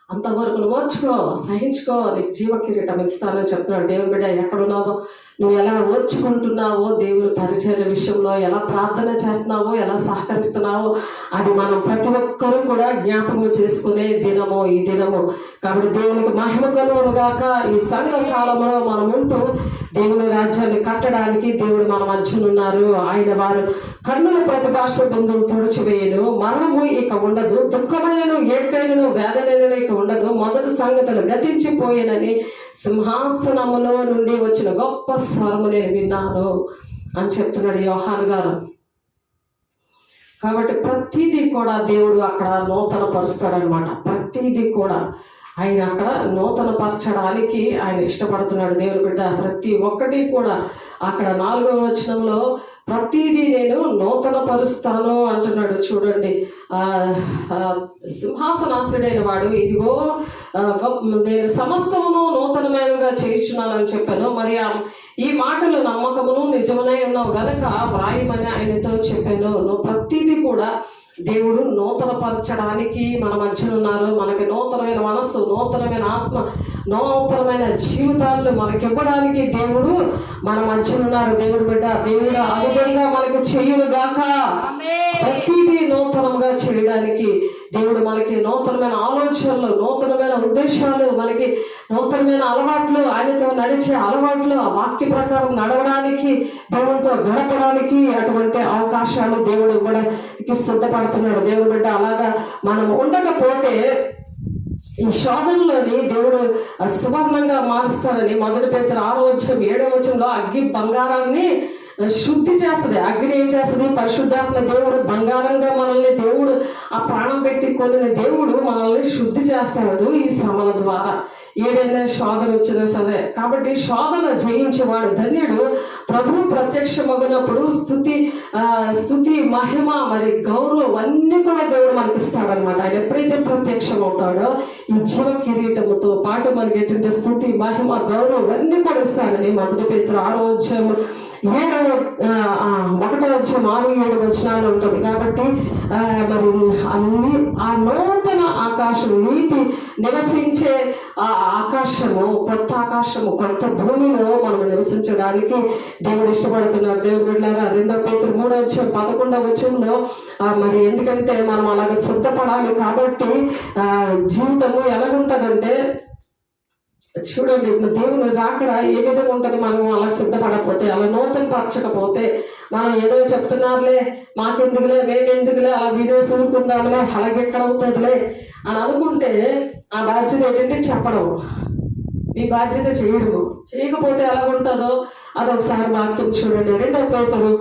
అంతవరకు నువ్వు ఓర్చుకో, సహించుకో, నీకు జీవ కిరీటం ఇస్తానని చెప్తున్నాడు. దేవుని బిడ్డ ఎక్కడున్నావో, నువ్వు ఎలా ఓర్చుకుంటున్నావో, దేవుని పరిచర్య విషయంలో ఎలా ప్రార్థన చేస్తున్నావో, ఎలా సహకరిస్తున్నావో, అది మనం ప్రతి ఒక్కరూ కూడా జ్ఞాపకం చేసుకునే దినము ఈ దినము. కాబట్టి దేవునికి మహిమ కలుగునుగాక. ఈ సంఘ కాలంలో మనం ఉంటూ దేవుని రాజ్యాన్ని కట్టడానికి దేవుడు మన మధ్యన ఉన్నారు. ఆయన వారు కన్నుల ప్రతి బాష్ప బిందువులు తుడిచివేయను. మరణము ఇక ఉండదు, దుఃఖమైనను, ఏడ్పైనను, వేదనైనను ఇక ఉండదు. మొదటి సంగతులు గతించిపోయేనని సింహాసనములో నుండి వచ్చిన గొప్ప స్వరము నేను విన్నాను అని చెప్తున్నాడు యోహాను గారు. కాబట్టి ప్రతిదీ కూడా దేవుడు అక్కడ నూతన పరుస్తాడనమాట. ప్రతిదీ కూడా ఆయన అక్కడ నూతన పరచడానికి ఆయన ఇష్టపడుతున్నాడు. దేవుని బిడ్డ ప్రతి ఒక్కటి కూడా అక్కడ 4వ వచనంలో ప్రతిదీ నేను నూతన పరుస్తాను అంటున్నాడు. చూడండి, సింహాసనాసుడైన వాడు ఇదిగో నేను సమస్తమును నూతనమైనగా చేయించున్నానని చెప్పాను. మరి ఈ మాటలు నమ్మకమును నిజమనై ఉన్నావు గనక వ్రాయమని ఆయనతో చెప్పాను. ప్రతిదీ కూడా దేవుడు నూతన పరచడానికి మన మధ్యన ఉన్నారు. మనకి నూతనమైన మనస్సు, నూతనమైన ఆత్మ, నూతనమైన జీవితాలను మనకి ఇవ్వడానికి దేవుడు మన మధ్యన ఉన్నారు. దేవుడు బిడ్డ, దేవుడు ఆ విధంగా మనకి చెయ్యును గాక. ప్రతిదీ నూతనంగా చేయడానికి దేవుడు మనకి నూతనమైన ఆలోచనలు, నూతనమైన ఉద్దేశాలు, మనకి నూతనమైన అలవాట్లు, ఆయనతో నడిచే అలవాట్లు, ఆ వాక్య ప్రకారం నడవడానికి, దేవుడితో గడపడానికి అటువంటి అవకాశాలు దేవుడు ఇవ్వడానికి సిద్ధపడుతున్నాడు. దేవుడు బిడ్డ అలాగా మనం ఉండకపోతే ఈ శోధనలోని దేవుడు సువర్ణంగా మారుస్తాడని 1 పేతురు 6వ అధ్యాయం 7వ వచనంలో అగ్ని బంగారాన్ని శుద్ధి చేస్తుంది. అగ్ని ఏం చేస్తుంది? పరిశుద్ధాత్మ దేవుడు బంగారంగా మనల్ని దేవుడు ఆ ప్రాణం పెట్టి కొనిన దేవుడు మనల్ని శుద్ధి చేస్తాడు ఈ శ్రమల ద్వారా. ఏదైనా శోధన వచ్చినా సరే. కాబట్టి శోధన జయించేవాడు ధన్యుడు. ప్రభు ప్రత్యక్షమగినప్పుడు స్తుతి మహిమ మరి గౌరవం అన్నీ కూడా దేవుడు మనకి ఇస్తాడనమాట. ఆయన ఎప్పుడైతే ప్రత్యక్షం అవుతాడో ఈ జీవ కిరీటముతో పాటు మనకి ఏంటంటే స్తుతి మహిమ గౌరవం అన్నీ కూడా ఇస్తాడని 1 పేతురు 6వ అధ్యాయం 1వ అధ్యాయం 6-7 వచనాలు ఉంటుంది. కాబట్టి మరి అన్ని ఆ నూతన ఆకాశం, నీతి నివసించే ఆ ఆకాశము, కొత్త ఆకాశము, కొత్త భూమిలో మనం నివసించడానికి దేవుడు ఇష్టపడుతున్నారు. దేవుడు బిడ్డలారా 2 పేతురు 3వ అధ్యాయం 11వ వచనంలో మరి ఎందుకంటే మనం అలాగ సిద్ధపడాలి. కాబట్టి జీవితము ఎలాగుంటుందంటే చూడండి, దేవుని రాకడ ఏ విధంగా ఉంటుంది. మనం అలా సిద్ధపడకపోతే, అలా నూతన పరచకపోతే, మనం ఏదో చెప్తున్నారులే, మాకెందుకులే, మేమెందుకులే, అలా వీడియోస్ ఊరుకుందాంలే, అలాగే ఎక్కడ అవుతుందిలే అని అనుకుంటే ఆ బాధ్యత ఏంటంటే చెప్పడం. మీ బాధ్యత చేయడము. చేయకపోతే ఎలా ఉంటుందో అదొకసారి వాక్యం చూడండి. 2 పేతురు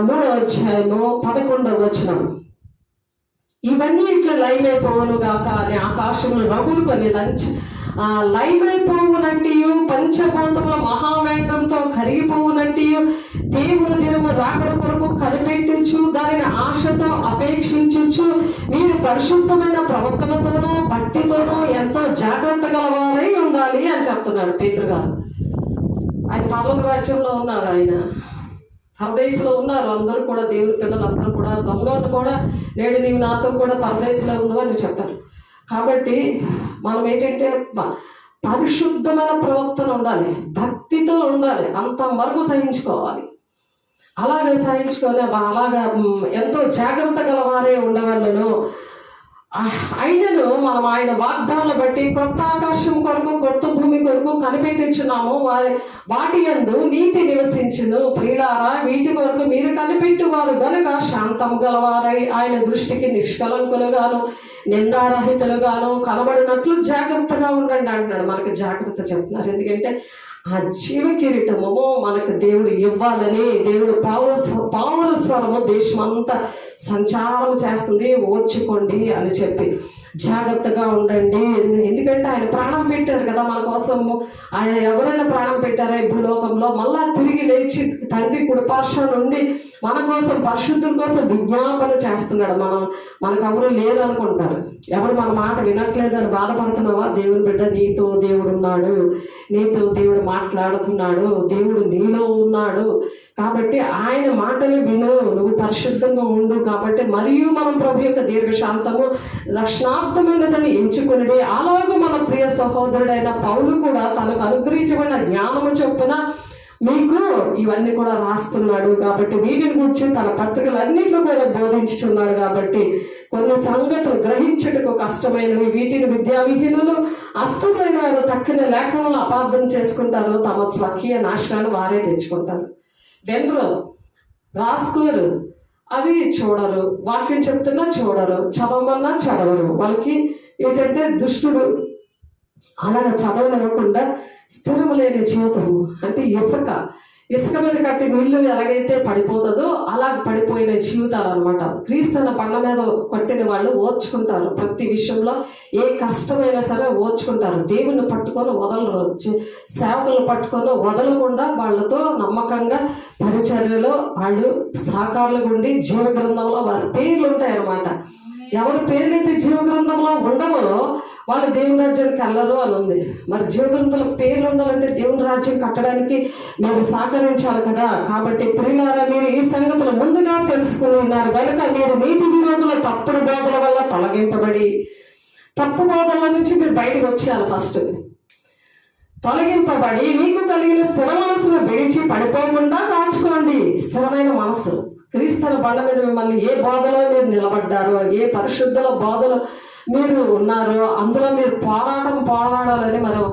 3వ అధ్యాయము 11వ వచనం. ఇవన్నీ ఇట్లా లయమైపోవును గాక అని ఆకాశంలో రగులు కొని లయమైపోవునంటియు పంచభూతముల మహావేగంతో కరిగిపోవునంటియు దేవుని దినము రాకడ కొరకు కనిపెట్టుచు దానిని ఆశతో అపేక్షించుచు మీరు పరిశుద్ధమైన ప్రవర్తనతోనూ భక్తితోనూ ఎంతో జాగ్రత్త గలవారై ఉండాలి అని చెప్తున్నాడు పేతురు గారు. ఆయన పరలోక రాజ్యంలో ఉన్నాడు. ఆయన పరదేశంలో ఉన్నారు అందరూ కూడా, దేవుని పిల్లలందరూ కూడా. దొంగలు కూడా నేడు నీవు నాతో కూడా పరదేశంలో ఉందో అని చెప్పారు. కాబట్టి మనం ఏంటంటే పరిశుద్ధమైన ప్రవర్తన ఉండాలి, భక్తితో ఉండాలి, అంతవరకు సహించుకోవాలి. అలాగే సహించుకొని అలాగా ఎంతో జాగ్రత్త గలవారే ఉండవాళ్ళను. అయినను మనం ఆయన వాగ్దానాలు బట్టి కొత్త ఆకాశం కొరకు కొత్త భూమి కొరకు కనిపెట్టించున్నాము. వాటి యందు నీతి నివసించును. ప్రియులారా, వీటి కొరకు మీరు కనిపెట్టువారు గనుక శాంతం గలవారై ఆయన దృష్టికి నిష్కలంకులుగాను నిందారహితులుగాను కనబడినట్లు జాగ్రత్తగా ఉండండి అంటున్నాడు. మనకి జాగ్రత్త చెప్తున్నారు. ఎందుకంటే ఆ జీవ కిరీటము మనకు దేవుడు ఇవ్వాలని దేవుడు పావుల స్వరము దేశమంతా సంచారం చేస్తుంది, ఓర్చుకోండి అని చెప్పి జాగ్రత్తగా ఉండండి. ఎందుకంటే ఆయన ప్రాణం పెట్టారు కదా మన కోసము. ఆయన ఎవరైనా ప్రాణం పెట్టారా ఈ భూలోకంలో, మళ్ళా తిరిగి లేచి తండ్రి కుడిపార్శ్వ నుండి మన కోసం పరిశుద్ధుల కోసం విజ్ఞాపన చేస్తున్నాడు. మనకు ఎవరు లేరు అనుకుంటారు, ఎవరు మన మాట వినట్లేదు అని బాధపడుతున్నావా? దేవుని బిడ్డ, నీతో దేవుడు ఉన్నాడు, నీతో దేవుడు మాట్లాడుతున్నాడు, దేవుడు నీలో ఉన్నాడు. కాబట్టి ఆయన మాటలు విను, నువ్వు పరిశుద్ధంగా ఉండు. కాబట్టి మరియు మనం ప్రభు యొక్క దీర్ఘశాంతము రక్షణార్థమైనదని ఎంచుకుని అలాగే మన ప్రియ సహోదరుడైన పౌలు కూడా తనకు అనుగ్రహించబడిన జ్ఞానము చొప్పున మీకు ఇవన్నీ కూడా రాస్తున్నాడు. కాబట్టి వీటిని గురించి తన పత్రికలన్నింటిలో కూడా బోధించుతున్నాడు. కాబట్టి కొన్ని సంగతులు గ్రహించుటకు కష్టమైనవి, వీటిని విద్యావిహీనులు అస్తమైన వారు తక్కిన లేఖనాలను అపార్థం చేసుకుంటారు, తమ స్వకీయ నాశనాన్ని వారే తెచ్చుకుంటారు. వెనరు, రాసుకోరు, అవి చూడరు, వాక్యం చెప్తున్నా చూడరు, చదవమన్నా చదవరు. వాళ్ళకి ఏంటంటే దుష్టుడు అలాగ చదవనివ్వకుండా స్థిరము లేని జీవితము అంటే ఇసుక మీద కట్టిన ఇల్లు ఎలాగైతే పడిపోతుందో అలా పడిపోయిన జీవితాలు అనమాట. క్రీస్తున్న బండ మీద కొట్టిన వాళ్ళు ఓర్చుకుంటారు, ప్రతి విషయంలో ఏ కష్టమైనా సరే ఓర్చుకుంటారు. దేవుని పట్టుకొని వదలరు, సేవకులు పట్టుకొని వదలకుండా వాళ్ళతో నమ్మకంగా పరిచర్యలో వాళ్ళు సహకారులుగా ఉండి జీవ గ్రంథంలో వారి పేర్లు ఉంటాయన్నమాట. ఎవరి పేర్లైతే జీవ గ్రంథంలో ఉండవో వాళ్ళు దేవుని రాజ్యానికి వెళ్ళరు అని ఉంది. మరి జీవగ్రంథులకు పేర్లు ఉండాలంటే దేవుని రాజ్యం కట్టడానికి మీరు సహకరించాలి కదా. కాబట్టి ప్రియులారా, మీరు ఈ సంగతులు ముందుగా తెలుసుకుని ఉన్నారు కనుక మీరు నీతి విరోధుల తప్పుడు బోధల వల్ల తొలగింపబడి, తప్పు బోధల నుంచి మీరు బయటకు వచ్చేయాలి. ఫస్ట్ తొలగింపబడి మీకు కలిగిన స్థిర మనసును విడిచి పడిపోకుండా కాచుకోండి. స్థిరమైన మనసు, క్రీస్తుల బండ మీద మిమ్మల్ని ఏ బోధలో మీరు నిలబడ్డారో, ఏ పరిశుద్ధుల బోధలో మీరు ఉన్నారో అందులో మీరు పోరాడాలని మనం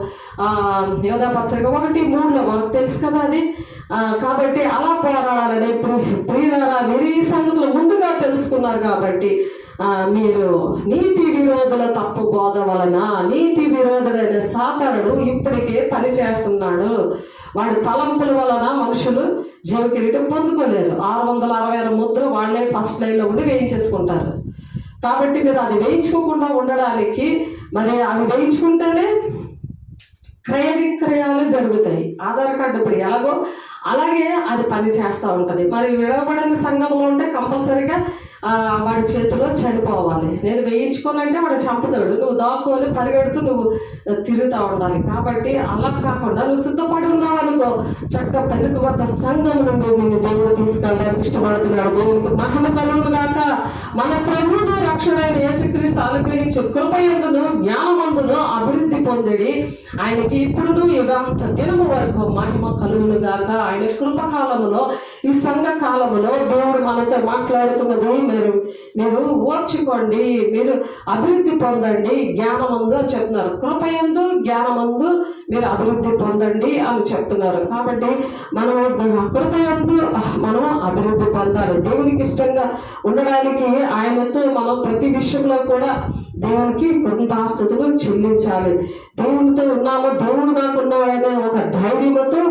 యోధా పత్రిక 1:3 మనకు తెలుసు కదా అది. కాబట్టి అలా పోరాడాలని ప్రియులారా, మీరు ఈ సంగతులు ముందుగా తెలుసుకున్నారు. కాబట్టి మీరు నీతి విరోధుల తప్పు బోధ వలన నీతి విరోధుడైన సాతానుడు ఇప్పటికే పని చేస్తున్నాడు. వాడి తలంపుల వలన మనుషులు జీవ కిరీటం పొందుకోలేరు. 666 ముద్ర వాళ్ళే ఫస్ట్ లైన్లో ఉండి వేయించేసుకుంటారు. కాబట్టి మీరు అది వేయించుకోకుండా ఉండడానికి, మరి అవి వేయించుకుంటేనే క్రయ విక్రయాలు జరుగుతాయి. ఆధార్ కార్డు ఇప్పుడు ఎలాగో అలాగే అది పని చేస్తూ ఉంటుంది. మరి విడవబడిన సంఘంలో ఉంటే కంపల్సరీగా వాడి చేతిలో చనిపోవాలి. నేను వేయించుకోనంటే వాడు చంపుతాడు, నువ్వు దాక్కొని పరిగెడుతూ నువ్వు తిరుగుతూ ఉండాలి. కాబట్టి అలా కాకుండా నువ్వు సిద్ధపడి ఉన్నావు అనుకో, చక్కగా పెరుగు వద్ద సంఘం నుండి నేను దేవుడు తీసుకెళ్ళడానికి ఇష్టపడుతున్నాడు. దేవునికి మహిమ కలుగును గాక. మన ప్రభువును రక్షణైన యేసుక్రీస్తు అనుగ్రహించు కృపయందును జ్ఞానమందును అభివృద్ధి పొందిడి. ఆయనకి ఇప్పుడు యుగాంత దినము వరకు మహిమ కలుగును గాక. ఆయన కృపకాలములో ఈ సంఘ కాలంలో దేవుడు మనతో మాట్లాడుతున్నది, మీరు ఓర్చుకోండి, మీరు అభివృద్ధి పొందండి, జ్ఞానమందు అని చెప్తున్నారు. కృపయందు జ్ఞానమందు మీరు అభివృద్ధి పొందండి అని చెప్తున్నారు. కాబట్టి మనం కృపయందు మనం అభివృద్ధి పొందాలి. దేవునికి ఇష్టంగా ఉండడానికి ఆయనతో మనం ప్రతి విషయంలో కూడా దేవునికి కృతజ్ఞతాస్తుతులు చెల్లించాలి. దేవునితో ఉన్నాము, దేవుడు నాకు ఉన్నాడనే ఒక ధైర్యంతో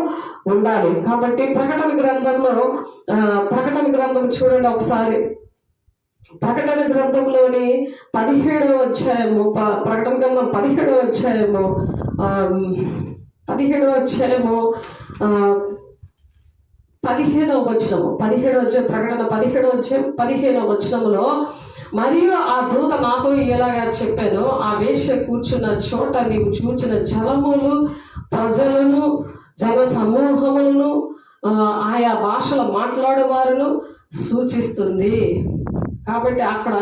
ఉండాలి. కాబట్టి ప్రకటన గ్రంథం చూడండి ఒకసారి. ప్రకటన గ్రంథంలోని 17వ అధ్యాయము, ప్రకటన గ్రంథం 17వ అధ్యాయము 15వ వచనము, ప్రకటన 17వ అధ్యాయం 15వ వచనములో, మరియు ఆ దూత నాతో ఇలాగా చెప్పాను, ఆ వేశ్య కూర్చున్న చోట నీవు చూచిన జలములు ప్రజలను, జన సమూహములను, ఆయా భాషల మాట్లాడేవారును సూచిస్తుంది. కాబట్టి అక్కడ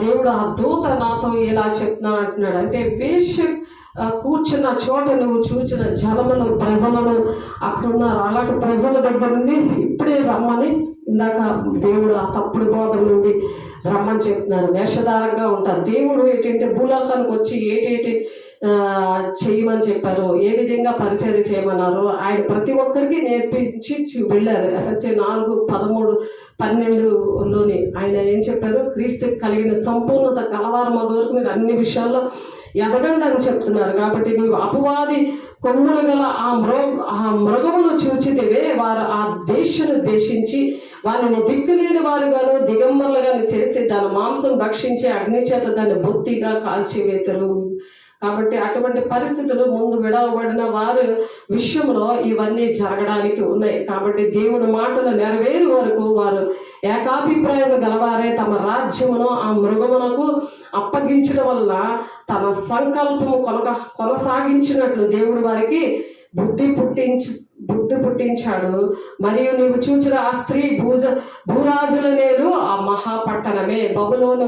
దేవుడు ఆ దూత నాతో ఇలా చెప్తున్నా అంటున్నాడు. అంటే వేశ్య కూర్చున్న చోట నువ్వు చూసిన జలములు ప్రజలను అక్కడున్నారు. అలాంటి ప్రజల దగ్గర నుండి ఇప్పుడే రమ్మని ఇందాక దేవుడు ఆ తప్పుడు బోధన నుండి రమ్మని చెప్తున్నారు. వేషధారంగా ఉంటారు. దేవుడు ఏంటంటే భూలోకానికి వచ్చి ఏటేటి చేయమని చెప్పారు, ఏ విధంగా పరిచర్య చేయమన్నారు, ఆయన ప్రతి ఒక్కరికి నేర్పించి వెళ్ళారు. ఎఫ్ఎస్సీ 4:13-12లోని ఆయన ఏం చెప్పారు, క్రీస్తు కలిగిన సంపూర్ణత కలవారం వరకు మీరు అన్ని విషయాల్లో ఎదగండి అని చెప్తున్నారు. కాబట్టి నీవు అపవాది కొమ్ములు గల ఆ మృగమును చూచితివే, వారు ఆ వేశ్యను ద్వేషించి వారిని దిక్కులేని వారుగాను దిగంబరులుగాను చేసి దాని మాంసం భక్షించి అగ్ని చేత దాన్ని బొత్తిగా కాల్చివేతరు. కాబట్టి అటువంటి పరిస్థితులు ముందు విడవబడిన వారి విషయంలో ఇవన్నీ జరగడానికి ఉన్నాయి. కాబట్టి దేవుడి మాటలు నెరవేరు వరకు వారు ఏకాభిప్రాయం గలవారే తమ రాజ్యమును ఆ మృగమునకు అప్పగించడం వల్ల తన సంకల్పము కొనసాగించినట్లు దేవుడు వారికి బుద్ధి పుట్టించాడు. మరియు నీవు చూచిన ఆ స్త్రీ భూరాజుల నేరు ఆ మహాపట్టణమే బబులోను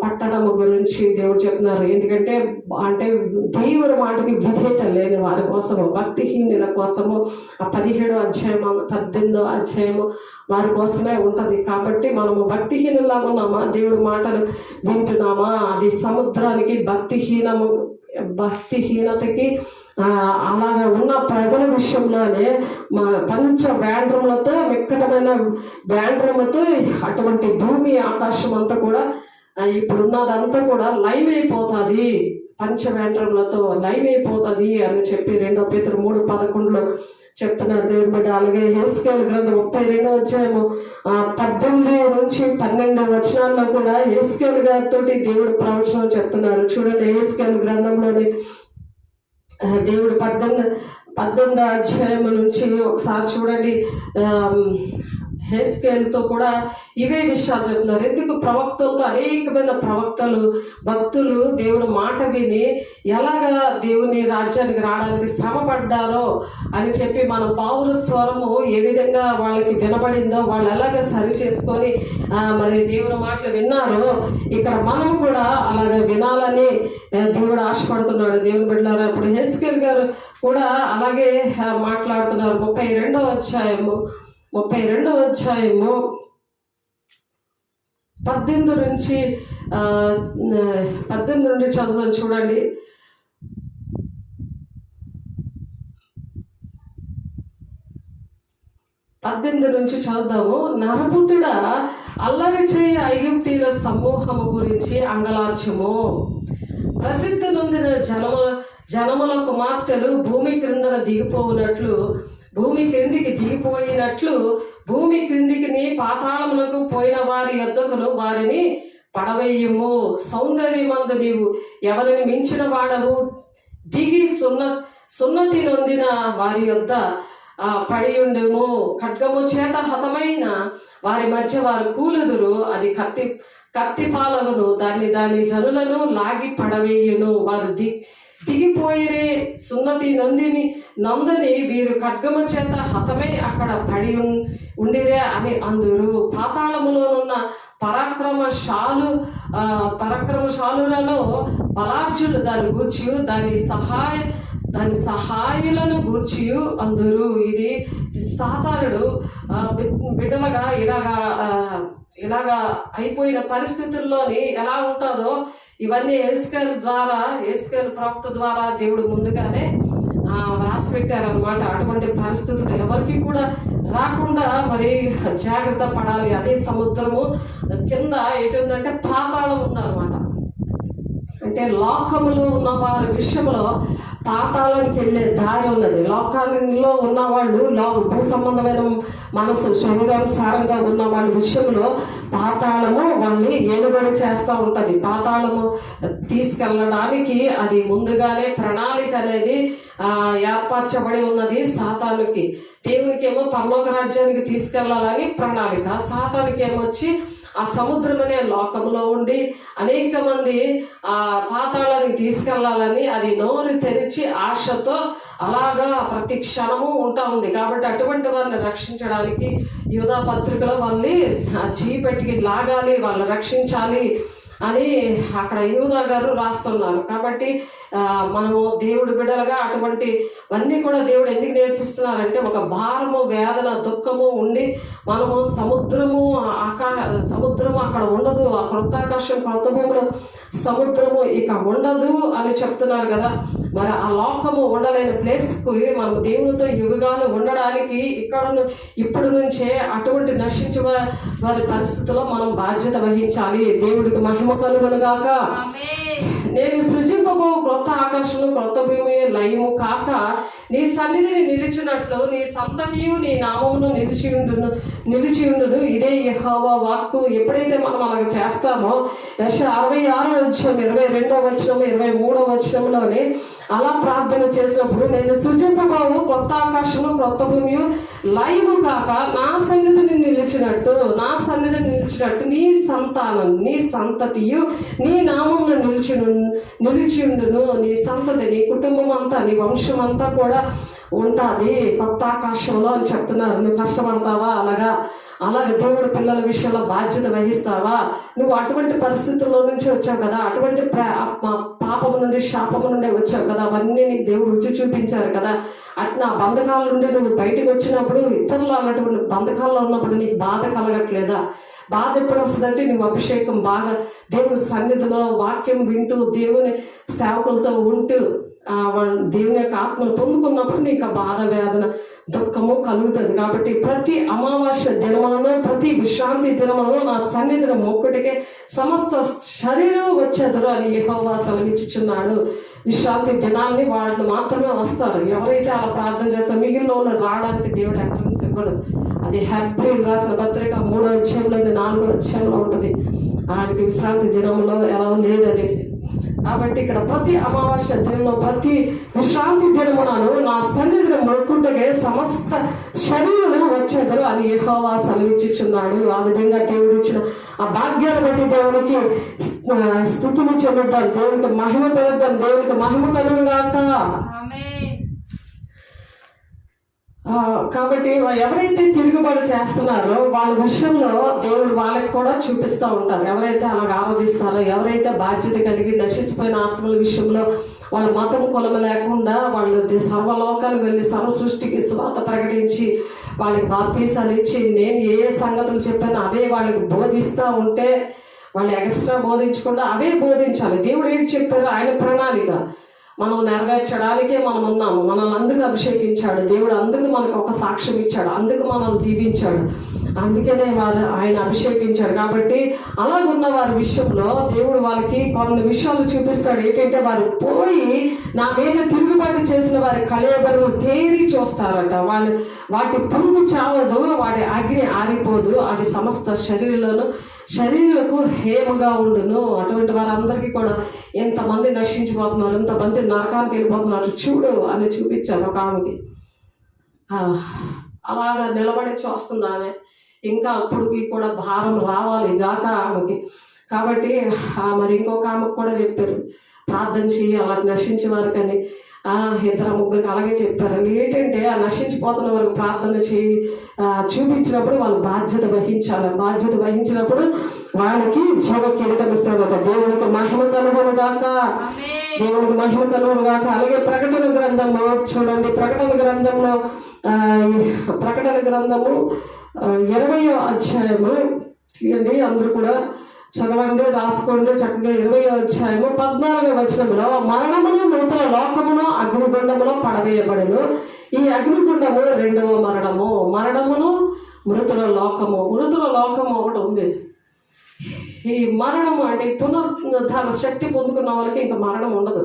పట్టణము గురించి దేవుడు చెప్తున్నారు. ఎందుకంటే దేవుడి మాటకి విధేయత లేని వారి కోసము, భక్తిహీనుల కోసము ఆ 17వ అధ్యాయం 18వ అధ్యాయము వారి కోసమే ఉంటది. కాబట్టి మనము భక్తిహీనులాగా ఉన్నామా, దేవుడి మాటలు వింటున్నామా? అది సముద్రానికి భక్తిహీనతకి అలాగా ఉన్న ప్రజల విషయంలోనే పంచ బ్యాండ్రములతో మిక్కటమైన బ్యాండ్రములతో అటువంటి భూమి ఆకాశం అంతా కూడా ఇప్పుడున్నదంతా కూడా లైవ్ అయిపోతుంది, పంచవేంద్రములతో లైవ్ అయిపోతుంది అని చెప్పి 2 పేతురు 3:11 చెప్తున్నారు దేవుని బిడ్డ. అలాగే హెస్కేల్ గ్రంథం 32వ అధ్యాయము 18-12 వచనాల్లో కూడా హెస్కేల్ గారితో దేవుడు ప్రవచనం చెప్తున్నారు. చూడండి, హెస్కేల్ గ్రంథంలోని దేవుడు 18వ అధ్యాయం నుంచి ఒకసారి చూడండి. హెస్కేల్తో కూడా ఇవే విషయాలు చెప్తున్నారు. ఎందుకు ప్రవక్తలతో అనేకమైన ప్రవక్తలు భక్తులు దేవుడు మాట విని ఎలాగా దేవుని రాజ్యానికి రావడానికి శ్రమ పడ్డారో అని చెప్పి మన పౌరస్వరము ఏ విధంగా వాళ్ళకి వినబడిందో, వాళ్ళు ఎలాగ సరి చేసుకొని మరి దేవుని మాటలు విన్నారో ఇక్కడ మనం కూడా అలాగ వినాలని దేవుడు ఆశపడుతున్నాడు. దేవుని బిడ్డలారా, ఇప్పుడు హెస్కేల్ గారు కూడా అలాగే మాట్లాడుతున్నారు. 32వ అధ్యాయము 18 నుండి చదువుతాను చూడండి. నుంచి చదువుదాము. నరపుత్రుడా, అల్లరి చేయ ఐగుప్తీయుల సమూహము గురించి అంగలార్చము. ప్రసిద్ధి నొందిన జనముల కుమార్తెలు భూమి క్రిందన భూమి క్రిందికి దిగిపోయినట్లు భూమి క్రిందికి పాతాళమునకు పోయిన వారి యొద్దకును వారిని పడవేయము. సౌందర్యమందు నీవు ఎవరిని మించిన వాడవు, దిగి సున్నతి నొందిన వారి యొద్ద పడియుండుము. ఖడ్గము చేత హతమైన వారి మధ్య వారు కూలుదురు, అది కత్తి పాలగును, దాని జనులను లాగి పడవేయును. వారు దిగిపోయిరే సున్నతి నందని వీరు ఖడ్గము చేత హతమై అక్కడ పడి ఉండిరే అని అందురు. పాతాళములోనున్న పరాక్రమశాలులలో బలార్జులు దాని గూర్చి దాని దాని సహాయులను గూర్చి అందరూ. ఇది సాతానుడు బిడ్డలుగా ఇలాగా అయిపోయిన పరిస్థితుల్లోని ఎలా ఉంటుందో ఇవన్నీ యేసుకేలు ప్రవక్త ద్వారా దేవుడు ముందుగానే రాసి పెట్టారనమాట. అటువంటి పరిస్థితులు ఎవరికి కూడా రాకుండా మరి జాగ్రత్త పడాలి. అదే సముద్రము కింద ఎటుందంటే పాతాళం ఉందన్నమాట. అంటే లోకములో ఉన్న వారి విషయంలో పాతాళానికి వెళ్ళే దారి ఉన్నది. లోకాలలో ఉన్నవాళ్ళు భూ సంబంధమైన మనసు శరీరానుసారంగా ఉన్న వాళ్ళ విషయంలో పాతాళము వాళ్ళని ఏలుబడి చేస్తూ ఉంటుంది. పాతాళము తీసుకెళ్ళడానికి అది ముందుగానే ప్రణాళిక అనేది ఏర్పరచబడి ఉన్నది సాతానుకి. దేవునికి ఏమో పరలోక రాజ్యానికి తీసుకెళ్లాలని ప్రణాళిక, సాతానుకి ఏమొచ్చి ఆ సముద్రం అనే లోకంలో ఉండి అనేక మంది పాతాళానికి తీసుకెళ్లాలని అది నోరు తెరిచి ఆశతో అలాగా ప్రతి క్షణము ఉంటా ఉంది. కాబట్టి అటువంటి వారిని రక్షించడానికి యూదా పత్రికలో వాళ్ళని చీపెట్టికి లాగాలి, వాళ్ళు రక్షించాలి అని అక్కడ యూదా గారు రాస్తున్నారు. కాబట్టి మనము దేవుడు బిడ్డలుగా అటువంటివన్నీ కూడా దేవుడు ఎందుకు నేర్పిస్తున్నారంటే ఒక భారము, వేదన, దుఃఖము ఉండి మనము సముద్రము అక్కడ ఉండదు, ఆ కృతాకాశం క్రొత్త భూములు సముద్రము ఇక ఉండదు అని చెప్తున్నారు కదా. మరి ఆ లోకము ఉండలేని ప్లేస్కి మనం దేవునితో యుగాలు ఉండడానికి ఇప్పుడు నుంచే అటువంటి నశించే వారి పరిస్థితిలో మనం బాధ్యత వహించాలి. దేవుడికి మహిమ కలుగునుగాక. నేను సృజింపబో క్రొత్త ఆకాశము క్రొత్త భూమి లయము కాక నీ సన్నిధిని నిలిచినట్లు నీ సంతతియు నీ నామమును నిలిచి ఉండును. ఇదే యెహోవా వాక్కు. ఎప్పుడైతే మనం అలాగ చేస్తామో 66వ అధ్యాయం 22వ వచనం 23వ వచనంలోనే అలా ప్రార్థన చేసినప్పుడు నేను సృజింపబోవు క్రొత్త ఆకాశము క్రొత్త భూమి లయము కాక నా సన్నిధిని నిలిచినట్టు నీ సంతానం నీ సంతతియు నీ నామమును నిలిచి ఉండును. నీ సంతతి, నీ కుటుంబం అంతా, నీ వంశం అంతా కూడా ఉంటుంది కొత్త ఆకాశంలో అని చెప్తున్నారు. నువ్వు కష్టపడతావా? అలాగే దేవుడు పిల్లల విషయంలో బాధ్యత వహిస్తావా? నువ్వు అటువంటి పరిస్థితుల్లో నుంచి వచ్చావు కదా, అటువంటి పాపము నుండి శాపము నుండి వచ్చావు కదా, అవన్నీ నీకు దేవుడు రుచి చూపించారు కదా. అట్లా బంధకాల నుండి నువ్వు బయటకు వచ్చినప్పుడు ఇతరులు అన్నటువంటి బంధకాల్లో ఉన్నప్పుడు నీకు బాధ కలగట్లేదా? బాధ ఎప్పుడు వస్తుందంటే నువ్వు అభిషేకం బాగా దేవుని సన్నిధిలో వాక్యం వింటూ దేవుని సేవకులతో ఉంటూ దేవుని యొక్క ఆత్మను పొందుకున్నప్పుడు నీకు ఆ బాధ, వేదన, దుఃఖము కలుగుతుంది. కాబట్టి ప్రతి అమావాస్య దినములను ప్రతి విశ్రాంతి దినములను నా సన్నిధిని మొక్కుటికే సమస్త శరీరం వచ్చేదరు అని యెహోవా సెలవిచ్చుచున్నాడు. విశ్రాంతి దినాన్ని వాళ్ళు మాత్రమే వస్తారు. ఎవరైతే అలా ప్రార్థన చేస్తారో మిగిలిన వాళ్ళు రావడానికి దేవుడు ఎంట్రన్స్ ఇవ్వడు. అది హెబ్రీయులు రాసిన పత్రిక 3వ అధ్యాయంలోని 4వ అధ్యాయంలో ఉంటుంది. ఆయనకి విశ్రాంతి దినంలో ఎలా లేదనేసి. కాబట్టి ఇక్కడ ప్రతి అమావాస్య దినంలో ప్రతి విశ్రాంతి దినమునను నా సన్నిధిని మొక్కుటకే సమస్త శరీరం వచ్చేదరు అని యెహోవా సెలవిచ్చుచున్నాడు. ఆ విధంగా దేవుడు ఇచ్చిన ఆ భాగ్యాన్ని బట్టి దేవునికి స్తుతులు చెల్లిద్దాం, దేవునికి మహిమ పెడదాం, దేవునికి మహిమ కలుగుగాక. కాబట్టి ఎవరైతే తిరుగుబాటు చేస్తున్నారో వాళ్ళ విషయంలో దేవుడు వాళ్ళకి కూడా చూపిస్తూ ఉంటారు. ఎవరైతే అలాగ ఆరాధిస్తారో, ఎవరైతే బాధ్యత కలిగి నశించిపోయిన ఆత్మల విషయంలో వాళ్ళ మతం కులం లేకుండా వాళ్ళు సర్వలోకానికి వెళ్ళి సర్వ సృష్టికి స్వాత ప్రకటించి వాళ్ళకి బాప్తీసాలు ఇచ్చి నేను ఏ సంగతులు చెప్పానో అవే వాళ్ళకి బోధిస్తూ ఉంటే వాళ్ళు ఎక్స్ట్రా బోధించకుండా అవే బోధించాలి. దేవుడు ఏంటి చెప్పారో ఆయన ప్రణాళిక మనం నెరవేర్చడానికే మనం ఉన్నాము. మనల్ని అందుకు అభిషేకించాడు దేవుడు, అందుకు మనకు ఒక సాక్ష్యం ఇచ్చాడు, అందుకు మనల్ని దీవించాడు, అందుకనే ఆయన అభిషేకించాడు. కాబట్టి అలాగున్న వారి విషయంలో దేవుడు వాళ్ళకి కొన్ని విషయాలు చూపిస్తాడు. ఏంటంటే వారు పోయి నా మీద తిరుగుబాటు చేసిన వారి కళేబరును తేరి చూస్తారట. వాటి పురుగు చావదు, వాటి అగ్ని ఆరిపోదు, అవి సమస్త శరీరులకు హేమగా ఉండును. అటువంటి వారందరికీ కూడా ఎంతమంది నశించిపోతున్నారు, ఎంతమంది నరకానికి వెళ్ళిపోతున్నారు చూడు అని చూపించారు ఒక ఆమెకి. అలాగా నిలబడి చూస్తుంది ఆమె. ఇంకా అప్పటికి కూడా భారం రావాలి గాక ఆమెకి. కాబట్టి మరి ఇంకొక ఆమెకు కూడా చెప్పారు ప్రార్థన చేయి అలా నశించే వారికని. 2-3 అలాగే చెప్పారు. ఏంటంటే ఆ నశించిపోతున్న వారికి ప్రార్థన చేయి చూపించినప్పుడు వాళ్ళు బాధ్యత వహించాలి. బాధ్యత వహించినప్పుడు వాళ్ళకి జీవ కిరీటం ఇస్తాడు. దేవునికి మహిమ కలుగును గాక. దేవునికి మహిమ కలుగును గాక. అలాగే ప్రకటన గ్రంథము చూడండి. ప్రకటన గ్రంథంలో 20వ అధ్యాయము తీయండి. అందరూ కూడా చదవండి, రాసుకోండి చక్కగా. 20వ అధ్యాయము 14వ వచనంలో మరణమును మృతుల లోకమును అగ్నిగుండములో పడవేయబడును. ఈ అగ్నిగుండము రెండవ మరణము. మరణమును మృతుల లోకము. మృతుల లోకము ఒకటి ఉంది. ఈ మరణము అంటే పునరుద్ధరణ శక్తి పొందుకున్న వాళ్ళకి ఇంకా మరణం ఉండదు.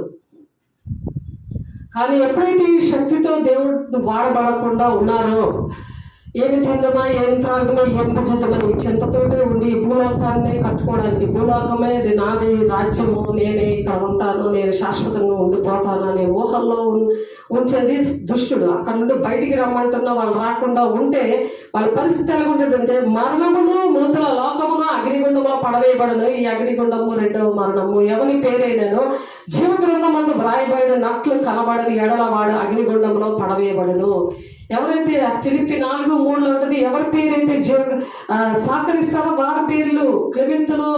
కానీ ఎప్పుడైతే ఈ శక్తితో దేవుడు వాడబడకుండా ఉన్నారో, ఏమి తిందమా, ఏం త్రాగమా, ఏం భుజితమని చింతతోటే ఉండి భూలోకాన్ని కట్టుకోవడానికి, భూలోకమే ఇది నాది రాజ్యము, నేనే ఇక్కడ ఉంటాను, నేను శాశ్వతంగా ఉండిపోతాను అనే ఊహల్లో ఉంచేది దుష్టుడు. అక్కడ నుండి బయటికి రమ్మంటున్నా వాళ్ళు రాకుండా ఉంటే వాళ్ళ పరిస్థితి ఎలా ఉంటుందంటే, మరణమును మృతుల లోకమును అగ్నిగుండంలో పడవేయబడను. ఈ అగ్నిగుండము రెండవ మరణము. ఎవరి పేరైనను జీవగ్రంథమందు వ్రాయబడినట్లు కనబడని ఎడలవాడు అగ్నిగుండంలో పడవేయబడను. ఎవరైతే ఫిలిప్పీ 4:3 ఉంటుంది, ఎవరి పేరైతే సహకరిస్తారో వారి పేర్లు క్లెమెంతులో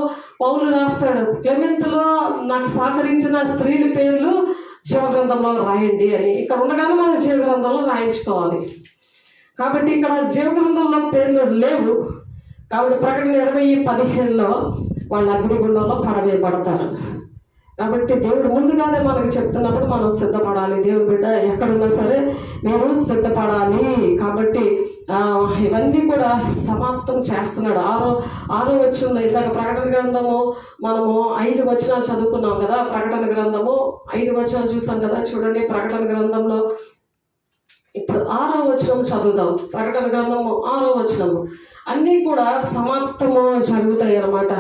పౌలు రాస్తాడు. క్లెమెంతులో నాకు సహకరించిన స్త్రీల పేర్లు జీవగ్రంథంలో రాయండి అని. ఇక్కడ ఉండగానే మనం జీవగ్రంథంలో రాయించుకోవాలి. కాబట్టి ఇక్కడ జీవగ్రంథంలో పేర్లు లేవు. కాబట్టి ప్రకటన 20:15లో వాళ్ళు అగ్నిగుండంలో పడవేయబడతారు. కాబట్టి దేవుడు ముందుగానే మనకు చెప్తున్నప్పుడు మనం సిద్ధపడాలి. దేవుడు బిడ్డ ఎక్కడున్నా సరే మేము సిద్ధపడాలి. కాబట్టి ఇవన్నీ కూడా సమాప్తం చేస్తున్నాడు. ఆరో వచనంలో ఇందాక ప్రకటన గ్రంథము మనము 5 వచనాలు చదువుకున్నాం కదా. ప్రకటన గ్రంథము 5 వచనాలు చూసాం కదా. చూడండి ప్రకటన గ్రంథంలో ఇప్పుడు 6వ వచనం చదువుదాం. ప్రకటన గ్రంథము 6వ వచనము అన్నీ కూడా సమాప్తము జరుగుతాయి అన్నమాట.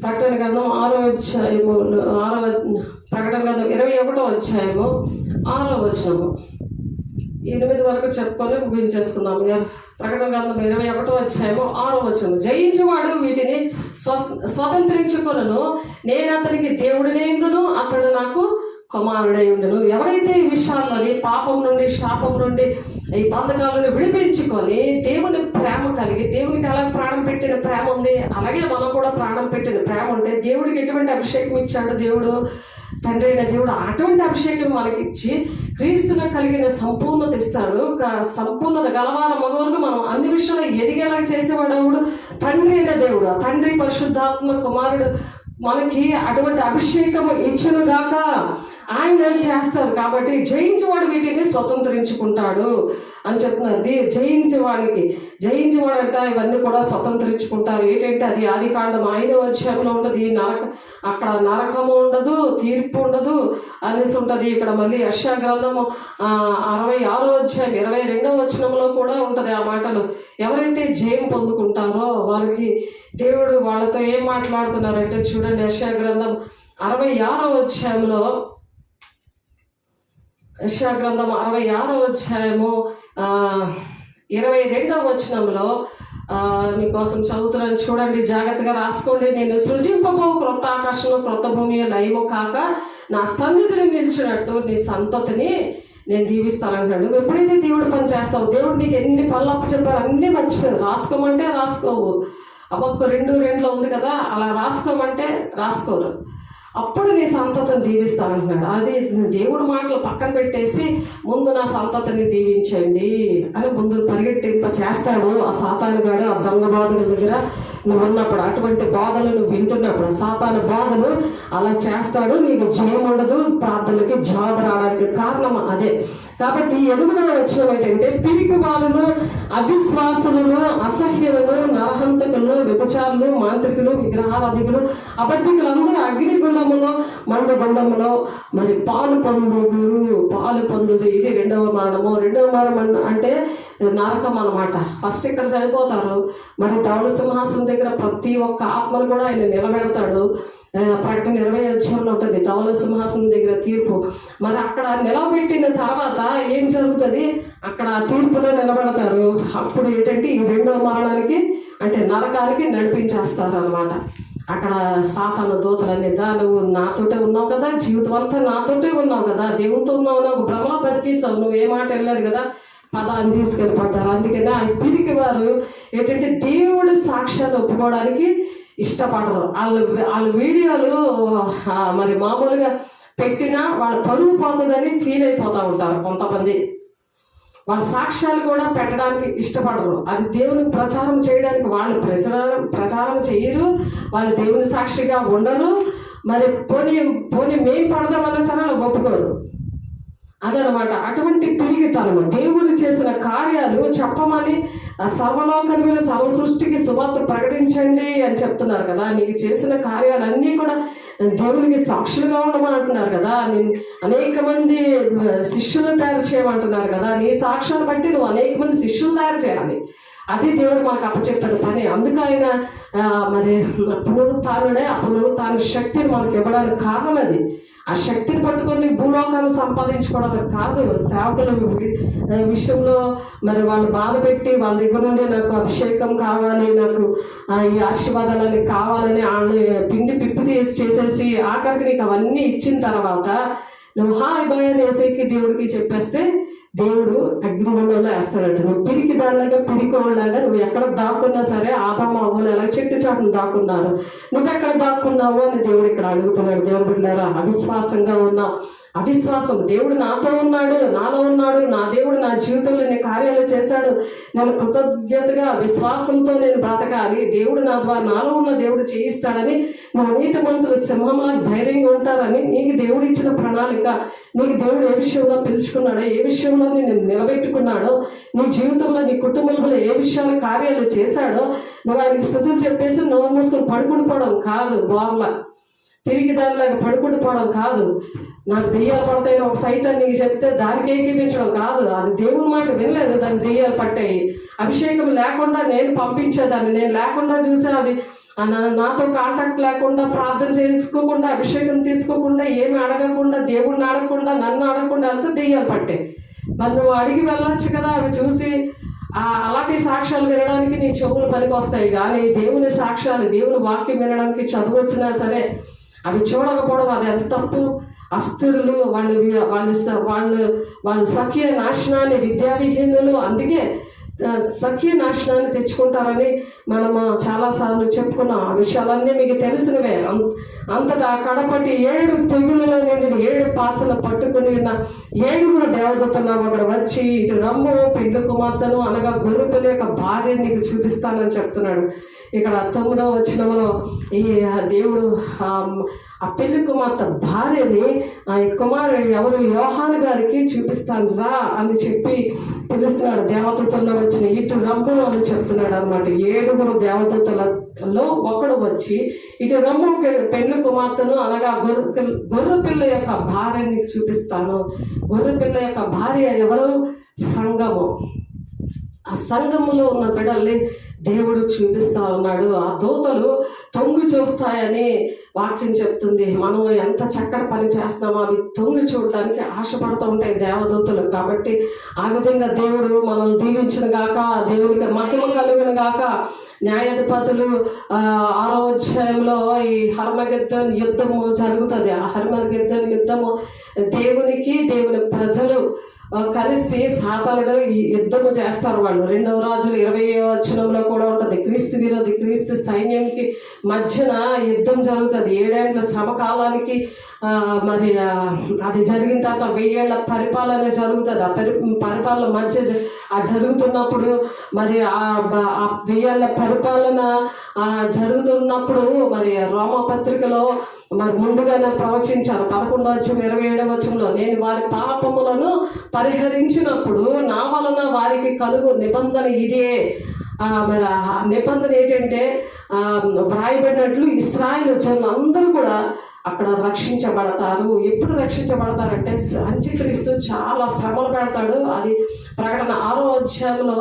ప్రకటన గ్రంథం 6వ అధ్యాయము ప్రకటన గ్రంథం 21వ అధ్యాయము 6వ వచనము 8 వరకు చెప్పుకొని ముగించేసుకుందాం. ప్రకటన గ్రంథం 21వ అధ్యాయము 6వ వచనం. జయించువాడు వీటిని స్వతంత్రించుకొనును, నేను అతనికి దేవుడినేందును, అతడు నాకు కుమారుడై ఉండును. ఎవరైతే ఈ విషయాల్లోని పాపం నుండి, శాపం నుండి, ఈ బంధకాలను విడిపించుకొని దేవుని ప్రేమ కలిగి, దేవునికి ఎలా ప్రాణం పెట్టిన ప్రేమ ఉంది అలాగే మనం కూడా ప్రాణం పెట్టిన ప్రేమ ఉంటే, దేవుడికి ఎటువంటి అభిషేకం ఇచ్చాడు దేవుడు, తండ్రి అయిన దేవుడు అటువంటి అభిషేకం మనకి ఇచ్చి క్రీస్తును కలిగిన సంపూర్ణత ఇస్తాడు. సంపూర్ణత గలవార మగవరకు మనం అన్ని విషయాలు ఎదిగేలా చేసేవాడు దేవుడు, తండ్రి అయిన దేవుడు. తండ్రి పరిశుద్ధాత్మ కుమారుడు మనకి అటువంటి అభిషేకము ఇచ్చును గాక. ఆయన చేస్తారు. కాబట్టి జయించేవాడు వీటిని స్వతంత్రించుకుంటాడు అని చెప్తున్నారు. జయించేవాడంట ఇవన్నీ కూడా స్వతంత్రించుకుంటారు. ఏంటంటే అది ఆదికాండం 5వ అధ్యాయంలో ఉంటుంది. అక్కడ నరకము ఉండదు, తీర్పు ఉండదు అనేసి ఉంటుంది. ఇక్కడ మళ్ళీ యెషయా గ్రంథము 66వ అధ్యాయం 22వ వచనంలో కూడా ఉంటుంది ఆ మాటలు. ఎవరైతే జయం పొందుకుంటారో వాళ్ళకి దేవుడు వాళ్ళతో ఏం మాట్లాడుతున్నారంటే చూడండి. యెషయా గ్రంథం 66వ అధ్యాయంలో, యెషయా గ్రంథం 66వ అధ్యాయము 22వ వచనంలో మీకోసం చదువుతున్నాను చూడండి, జాగ్రత్తగా రాసుకోండి. నేను సృజింపబో క్రొత్త ఆకాశము క్రొత్త భూమి లయము కాక నా సన్నిధిని నిలిచినట్టు నీ సంతతిని నేను దీవిస్తానంటున్నాడు. నువ్వు ఎప్పుడైతే దేవుడు పని చేస్తావు, దేవుడు నీకు ఎన్ని పనులు అప్పచెప్పారు అన్నీ మర్చిపోయారు. రాసుకోమంటే రాసుకోవు. అబ్బొక్క 2 ఉంది కదా, అలా రాసుకోమంటే రాసుకోరు. అప్పుడు నీ సంతతిని దీవిస్తానంటున్నాడు. అది దేవుడు మాటలు పక్కన పెట్టేసి ముందు నా సంతతిని దీవించండి అని ముందు పరిగెట్టింప చేస్తాడు ఆ సాతానుగాడు. ఆ దొంగ బాధల దగ్గర నువ్వు ఉన్నప్పుడు, అటువంటి బాధలు నువ్వు వింటున్నప్పుడు, సాతాను బాధలు అలా చేస్తాడు. నీకు జయం ఉండదు, ప్రార్థనలకి జవాబు రావడానికి కారణం అదే. కాబట్టి 8వ వచనం ఏంటంటే, పిరికి వాళ్ళను, అవిశ్వాసులను, అసహ్యులను, నరహంతకులను, వ్యభిచారులు, మాంత్రికులు, విగ్రహారాధికులు, అబద్ధికులందరూ అగ్నిగుండములో మండుగుండములో మరి పాలు పొందుదు. ఇది 2వ మరణము. 2వ మరణం అంటే నరకం అన్నమాట. ఫస్ట్ ఇక్కడ చనిపోతారు. మరి ధవళ సింహాసనం దగ్గర ప్రతి ఒక్క ఆత్మను కూడా ఆయన నిలబెడతాడు. ప్రకటన 20వ అధ్యాయంలో ఉంటుంది ధవళ సింహాసనం దగ్గర తీర్పు. మరి అక్కడ నిలబెట్టిన తర్వాత ఏం జరుగుతుంది, అక్కడ తీర్పులో నిలబెడతారు. అప్పుడు ఏంటంటే ఈ 2వ మరణానికి అంటే నరకానికి నడిపించేస్తారు అన్నమాట. అక్కడ సాతాను దూతలన్నీ నువ్వు నాతోటే ఉన్నావు కదా, జీవితం అంతా నాతోటే ఉన్నావు కదా, దేవునితో ఉన్నావు, నాకు భ్రమలో బతికిస్తావు, నువ్వు ఏ మాట వెళ్ళలేదు కదా, పదాన్ని తీసుకెళ్ళిపోతారు. అందుకనే ఆ పిరికి వారు ఏంటంటే దేవుడి సాక్ష్యాన్ని ఒప్పుకోవడానికి ఇష్టపడరు. వాళ్ళ వీడియోలు మరి మామూలుగా పెట్టినా వాళ్ళ పరువు పోతుందని ఫీల్ అయిపోతూ ఉంటారు కొంతమంది. వాళ్ళ సాక్ష్యాలు కూడా పెట్టడానికి ఇష్టపడరు. అది దేవునికి ప్రచారం చేయడానికి వాళ్ళు ప్రచారం చేయరు. వాళ్ళు దేవుని సాక్షిగా ఉండరు. మరి పోనీ మేము పడదామన్నా సరే వాళ్ళు ఒప్పుకోరు. అదనమాట. అటువంటి పిరిగితనము. దేవుడు చేసిన కార్యాలు చెప్పమని సర్వలోకం మీద సర్వ సృష్టికి సువార్త ప్రకటించండి అని చెప్తున్నారు కదా. నీకు చేసిన కార్యాలన్నీ కూడా దేవునికి సాక్షులుగా ఉండమని అంటున్నారు కదా. అనేక మంది శిష్యులు తయారు చేయమంటున్నారు కదా. నీ సాక్ష్యాన్ని బట్టి నువ్వు అనేక మంది శిష్యులు తయారు చేయాలి. అది దేవుడు మనకు అప్పచెప్పిన పని. అందుకు ఆయన మరి పునరుత్థానుడే. ఆ పునరుత్థాన శక్తిని మనకు ఇవ్వడానికి కారణం అది. ఆ శక్తిని పట్టుకొని భూలోకాన్ని సంపాదించుకోవడానికి కాదు. సేవకుల విషయంలో మరి వాళ్ళు బాధ పెట్టి వాళ్ళ దగ్గర నుండి నాకు అభిషేకం కావాలి, నాకు ఈ ఆశీర్వాదాలని కావాలని వాళ్ళని పిండి పిప్పి చేసేసి ఆఖరికి నీకు అవన్నీ ఇచ్చిన తర్వాత నువ్వు హాయ్ బాయ్ అని ఏసైకి దేవుడికి చెప్పేస్తే దేవుడు అగ్నిగుండంలో వేస్తాడట. నువ్వు పిరికి దానిలాగా పిరికోళ్ళలాగా నువ్వు ఎక్కడ దాక్కున్నా సరే ఆదాము అవ్వలు ఎలా చెట్టు చాటును దాక్కున్నారు, నువ్వెక్కడ దాక్కున్నావు అని దేవుడు ఇక్కడ అడుగుతున్నాడు. దేవుడు బిడ్డలారా, అవిశ్వాసంగా ఉన్నావు. అవిశ్వాసం. దేవుడు నాతో ఉన్నాడు, నాలో ఉన్నాడు, నా దేవుడు నా జీవితంలో నేను కార్యాలు చేశాడు, నేను కృతజ్ఞతగా విశ్వాసంతో నేను బ్రతకాలి, దేవుడు నా ద్వారా నాలో ఉన్న దేవుడు చేయిస్తాడని నువ్వు నీతిమంతులు సింహంలా ధైర్యంగా ఉంటారని నీకు దేవుడు ఇచ్చిన ప్రణాళిక, నీకు దేవుడు ఏ విషయంలో పిలుచుకున్నాడో, ఏ విషయంలో నేను నిలబెట్టుకున్నాడో, నీ జీవితంలో నీ కుటుంబంలో ఏ విషయాలు కార్యాలు చేశాడో నువ్వు ఆయనకి స్థుతులు చెప్పేసి నోరు మూసుకొని పడుకుని పోవడం కాదు. బోర్లా తిరిగి దానిలాగా పడుకుని పోవడం కాదు. నాకు దెయ్యాలు పడతాయని ఒక సైతం నీకు చెప్తే దానికి ఏకీపించడం కాదు. అది దేవుని మాట వినలేదు, దానికి దెయ్యాలు పట్టాయి. అభిషేకం లేకుండా నేను పంపించేదాన్ని, నేను లేకుండా చూసా అవి నాతో కాంటాక్ట్ లేకుండా, ప్రార్థన చేసుకోకుండా, అభిషేకం తీసుకోకుండా, ఏమి అడగకుండా, దేవుడిని అడగకుండా, నన్ను అడగకుండా వెళ్తే దెయ్యాలు పట్టాయి. మరి నువ్వు అడిగి వెళ్ళొచ్చు కదా. అవి చూసి అలాంటి సాక్ష్యాలు వినడానికి నీ చెవులు పనికి వస్తాయి. కానీ దేవుని సాక్ష్యాలు, దేవుని వాక్యం వినడానికి చదువు వచ్చినా సరే అవి చూడకపోవడం అది ఎంత తప్పు. అస్థిరులు వాళ్ళు స్వకీయ నాశనాన్ని, విద్యావిహీనులు, అందుకే స్వకీయ నాశనాన్ని తెచ్చుకుంటారని మనము చాలాసార్లు చెప్పుకున్నాం. ఆ విషయాలన్నీ మీకు తెలిసినవే. అంతగా కడపటి 7 తెగుళ్ళలో నిండిన 7 పాత్రలు పట్టుకుని ఉన్న 7 దేవదూతలు అక్కడ వచ్చి ఇటు రమ్ము, పెండ్లి కుమార్తెను అనగా గొర్రెపిల్ల యొక్క భార్యని నీకు చూపిస్తానని చెప్తున్నాడు. ఇక్కడ 9వ వచనంలో ఈ దేవుడు ఆ పెళ్లి కుమార్తె భార్యని కుమారుడు ఎవరు యోహాను గారికి చూపిస్తాను రా అని చెప్పి పిలుస్తున్నాడు. దేవదూతల్లో వచ్చిన ఇటు రమ్ము అని చెప్తున్నాడు అనమాట. 7 దేవదూతలలో ఒకడు వచ్చి ఇటు రమ్ము, పెళ్లి కుమార్తెను అనగా గొర్రెపిల్ల యొక్క భార్యని చూపిస్తాను. గొర్రెపిల్ల యొక్క భార్య ఎవరు? సంఘము. ఆ సంఘములో ఉన్న బిడ్డల్ని దేవుడు చూపిస్తా ఉన్నాడు. ఆ దూతలు తొంగి చూస్తాయని వాక్యం చెప్తుంది. మనం ఎంత చక్కటి పని చేస్తున్నామో అవి తొంగి చూడడానికి ఆశపడుతూ ఉంటాయి దేవదూతలు. కాబట్టి ఆ విధంగా దేవుడు మనల్ని దీవించిన గాక, దేవునికి మహిమ కలుగును గాక. న్యాయాధిపతులు 6వ అధ్యాయంలో ఈ హర్మగెద్దోన్ యుద్ధము జరుగుతుంది. ఆ హర్మగెద్దోన్ యుద్ధము దేవునికి దేవుని ప్రజలు కలిసి సాతానుడు యుద్ధము చేస్తారు. వాళ్ళు 2వ రాజులు 20వ వచనంలో కూడా ఉంటుంది. క్రీస్తు విరోధి క్రీస్తు సైన్యంకి మధ్యన యుద్ధం జరుగుతుంది. 7 ఏళ్ల శ్రమకాలానికి మరి అది జరిగిన తర్వాత 1000 ఏళ్ల పరిపాలన జరుగుతుంది. ఆ పరిపాలన మధ్య జరుగుతున్నప్పుడు మరి ఆ 1000 ఏళ్ల పరిపాలన జరుగుతున్నప్పుడు మరి రోమపత్రికలో మరి ముందుగానే ప్రవచించారు. 11వ వచనం 27వ వచనంలో నేను వారి పాపములను పరిహరించినప్పుడు నా వలన వారికి కలుగు నిబంధన ఇదే. మరి ఆ నిబంధన ఏంటంటే వ్రాయబడినట్లు ఇశ్రాయేలు జనులు అందరూ కూడా అక్కడ రక్షించబడతారు. ఎప్పుడు రక్షించబడతారంటే అంత్యక్రీస్తు చాలా శ్రమలు పెడతాడు. అది ప్రకటన 6వ అధ్యాయంలో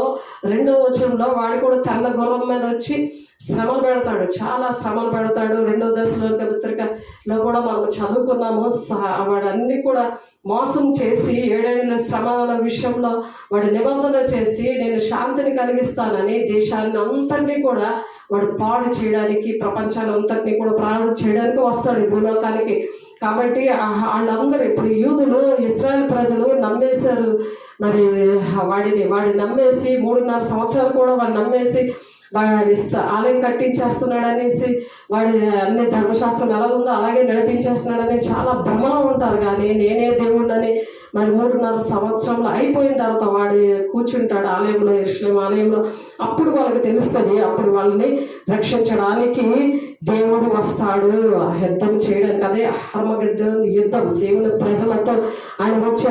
2వ వచనంలో వాడు కూడా తెల్ల గుర్రం మీద వచ్చి శ్రమలు పెడతాడు, చాలా శ్రమలు పెడతాడు. 2వ దశలోనిక పత్రికలో కూడా మనం చదువుకున్నాము. వాడన్నీ కూడా మోసం చేసి 7 ఏళ్ల శ్రమల విషయంలో వాడు నిబంధన చేసి నేను శాంతిని కలిగిస్తానని దేశాన్ని అంతటినీ కూడా వాడు పాడు చేయడానికి, ప్రపంచాన్ని అంతటినీ కూడా పాడు చేయడానికి వస్తాడు ఈ భూలోకానికి. కాబట్టి వాళ్ళందరూ ఇప్పుడు యూదులు, ఇశ్రాయేల్ ప్రజలు నమ్మేశారు. మరి వాడిని నమ్మేసి 3.5 సంవత్సరాలు కూడా వాడు నమ్మేసి వాడి ఆలయం కట్టించేస్తున్నాడు అనేసి వాడి అన్ని ధర్మశాస్త్రం ఎలా ఉందో అలాగే నడిపించేస్తున్నాడని చాలా భ్రమలో ఉంటారు. కానీ నేనే దేవుడని మరి 3.5 సంవత్సరంలో అయిపోయిన తర్వాత వాడు కూర్చుంటాడు ఆలయంలో, యెరూషలేము ఆలయంలో. అప్పుడు వాళ్ళకి తెలుస్తుంది, అప్పుడు వాళ్ళని రక్షించడానికి దేవుడు వస్తాడు యుద్ధం చేయడానికి. అదే హర్మగెద్దోన్ యుద్ధం. దేవుని ప్రజలతో ఆయన వచ్చి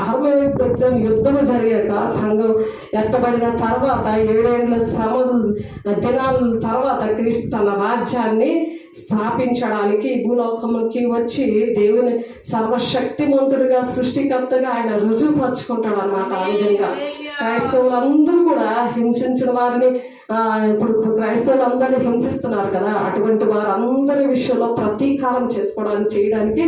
హర్మగెద్దోన్ యుద్ధం జరిగాక సంఘం ఎత్తబడిన తర్వాత 7 ఏళ్ళ శ్రమలు దినాల తర్వాత క్రీస్తు తన రాజ్యాన్ని స్థాపించడానికి భూలోకంకి వచ్చి దేవుని సర్వశక్తిమంతుడిగా సృష్టికర్తగా ఆయన రుజువుపరుచుకుంటాడు అనమాట. ఆ విధంగా క్రైస్తవులందరూ కూడా హింసించిన వారిని ఇప్పుడు క్రైస్తవులందరినీ హింసిస్తున్నారు కదా, అటువంటి వారందరి విషయంలో ప్రతీకారం చేయడానికి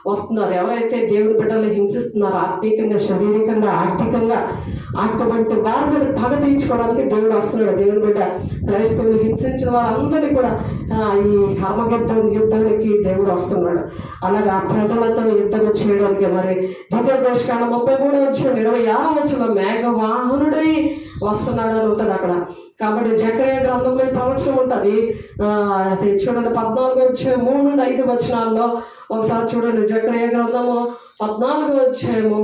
వస్తున్నారు. ఎవరైతే దేవుని బిడ్డలు హింసిస్తున్నారో ఆత్మీకంగా, శారీరకంగా, ఆర్థికంగా, అటువంటి వారి మీద పగ తీర్చుకోవడానికి దేవుడు వస్తున్నాడు. దేవుని బిడ్డ క్రైస్తవులు హింసించిన వారందరినీ కూడా ఈ హర్మగెద్దోన్ యుద్ధానికి దేవుడు వస్తున్నాడు. అలాగా ప్రజలతో యుద్ధం చేయడానికి మరి ద్వితీయోపదేశకాండం 33:26 మేఘవాహనుడై వస్తున్నాడు అని ఉంటుంది అక్కడ. కాబట్టి జకర్యా గ్రంథంలో ఈ ప్రవచనం ఉంటుంది. అది చూడండి 14:3-5 ఒకసారి చూడండి. జకర్యా గ్రంథము 14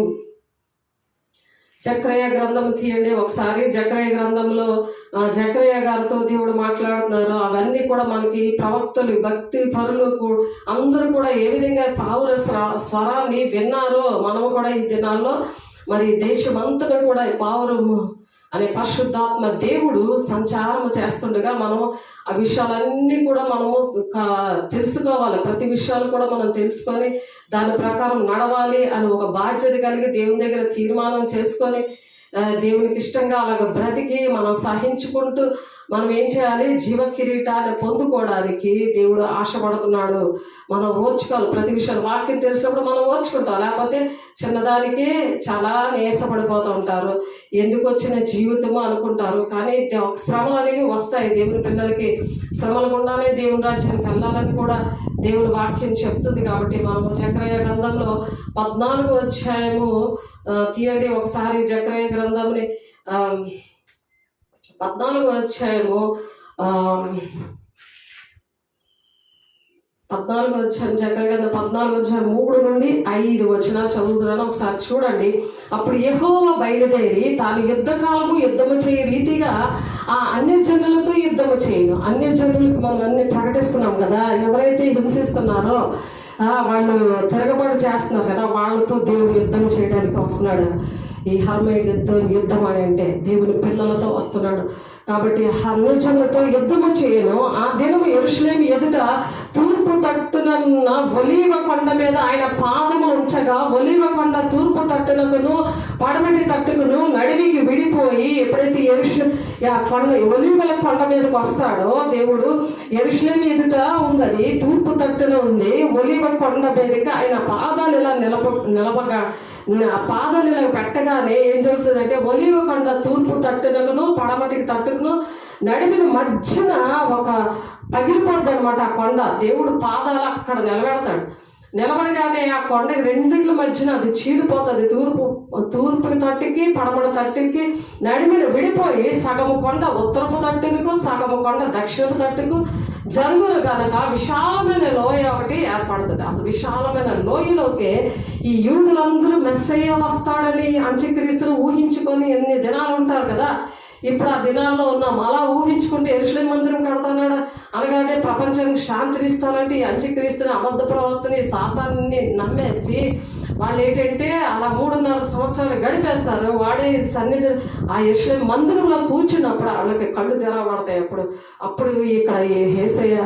జకర్యా గ్రంథం తీయండి ఒకసారి. జకర్యా గ్రంథంలో జకర్యా గారితో దేవుడు మాట్లాడుతున్నారు. అవన్నీ కూడా మనకి ప్రవక్తలు, భక్తి పరులు అందరూ కూడా ఏ విధంగా పావుర స్వరాన్ని విన్నారో మనము కూడా ఈ దినాల్లో మరి దేశమంతటా కూడా పావురము అనే పరిశుద్ధాత్మ దేవుడు సంచారం చేస్తుండగా మనము ఆ విషయాలన్నీ కూడా మనము తెలుసుకోవాలి. ప్రతి విషయాలు కూడా మనం తెలుసుకొని దాని ప్రకారం నడవాలి అని ఒక బాధ్యత కలిగి దేవుని దగ్గర తీర్మానం చేసుకొని దేవునికి ఇష్టంగా అలాగ బ్రతికి మనం సహించుకుంటూ మనం ఏం చేయాలి, జీవ కిరీటాన్ని పొందుకోవడానికి దేవుడు ఆశపడుతున్నాడు. మనం ఓర్చుకోవాలి. ప్రతి విషయాలు వాక్యం తెలిసినప్పుడు మనం ఓర్చుకుంటాం, లేకపోతే చిన్నదానికే చాలా నీరసపడిపోతూ ఉంటారు. ఎందుకు వచ్చిన జీవితము అనుకుంటారు. కానీ శ్రమలు అనేవి వస్తాయి. దేవుని పిల్లలకి శ్రమల గుండానే దేవుని రాజ్యానికి వెళ్ళాలని కూడా దేవుని వాక్యం చెప్తుంది. కాబట్టి మనము జకర్యా గ్రంథంలో 14 తీయండి ఒకసారి. జకర్యా గ్రంథంని 14 జకర్యా గ్రంథం 14:3-5 చదువుతున్నాను ఒకసారి చూడండి. అప్పుడు యెహోవా బయలుదేరి తాను యుద్ధము చేయ రీతిగా ఆ అన్యజనులతో యుద్ధము చేయను. అన్యజనులకు మనం అన్ని ప్రకటిస్తున్నాం కదా, ఎవరైతే హింసిస్తున్నారో వాళ్ళు తిరగబడి చేస్తున్నారు కదా, వాళ్ళతో దేవుడు యుద్ధం చేయడానికి వస్తున్నాడు. ఈ హర్మగెద్దోన్ యుద్ధం అని అంటే దేవుని పిల్లలతో వస్తున్నాడు. కాబట్టి అన్యజనులతో యుద్ధము చేయను. ఆ దినము యెరూషలేము ఎదుట తూర్పు తట్టునున్న ఒలీవ కొండ మీద ఆయన పాదములు ఉంచగా ఒలీవ కొండ తూర్పు తట్టునకును పడమటి తట్టుకును నడివికి విడిపోయి ఎప్పుడైతే ఒలీవల కొండ మీదకి వస్తాడో దేవుడు, యెరూషలేము ఎదుట ఉన్నది తూర్పు తట్టున ఉంది. ఒలీవ కొండ మీదకి ఆయన పాదాలు ఇలా పాదాలు ఇలా పెట్టగానే ఏం జరుగుతుందంటే ఒలీవ కొండ తూర్పు తట్టునకును పడమటికి తట్టుకును నడిమిన మధ్యన ఒక పగిలిపోద్ది అనమాట ఆ కొండ. దేవుడు పాదాలు అక్కడ నిలబడగానే ఆ కొండ రెండిట్ల మధ్యన అది చీలిపోతుంది. తూర్పు తట్టుకి పడమటి తట్టుకి నడిమిన విడిపోయి సగము కొండ ఉత్తరపు తట్టుకు, సగము కొండ దక్షిణపు తట్టుకు జరుగును గనక విశాలమైన లోయ ఒకటి ఏర్పడుతుంది. అసలు విశాలమైన లోయలోకే ఈ యూదులందరూ మెస్సయ్య వస్తాడని అంత్యక్రీస్తును ఊహించుకొని ఎన్ని దినాలు ఉంటారు కదా. ఇప్పుడు ఆ దినాల్లో ఉన్నాం. అలా ఊహించుకుంటే యెరూషలేము మందిరం కడతాన్నాడు అనగానే ప్రపంచానికి శాంతినిస్తానంటే ఈ అంత్యక్రీస్తుని, అబద్ధ ప్రవక్తని, సాతాన్ని నమ్మేసి వాళ్ళు ఏంటంటే అలా 3.5 సంవత్సరాలు గడిపేస్తారు. వాడే సన్నిధి ఆ యెరూషలేము మందిరంలో కూర్చున్నప్పుడు వాళ్ళకి కళ్ళు తెరవబడతాయి. అప్పుడు ఇక్కడ యేసయ్య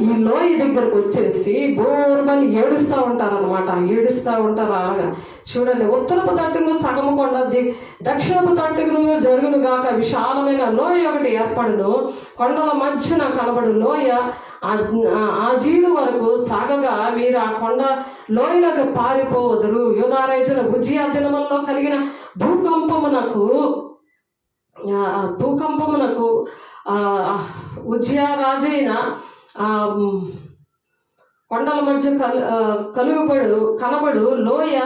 ఈ లోయ దగ్గరకు వచ్చేసి బోర్మని ఏడుస్తూ ఉంటారనమాట. అలాగా చూడండి. ఉత్తరపు తట్టును సగము కొండది, దక్షిణపు తట్టును జరుగును గాక విశాలమైన లోయ ఒకటి ఏర్పడును. కొండల మధ్యన కనబడు లోయ ఆ జీడు వరకు సాగగా మీరు ఆ కొండ లోయలకు పారిపోవదురు. యూదారాజుల ఉజ్జియా దినములలో కలిగిన భూకంపమునకు ఉజ్జియా రాజైన కొండల మధ్య కనబడు లోయ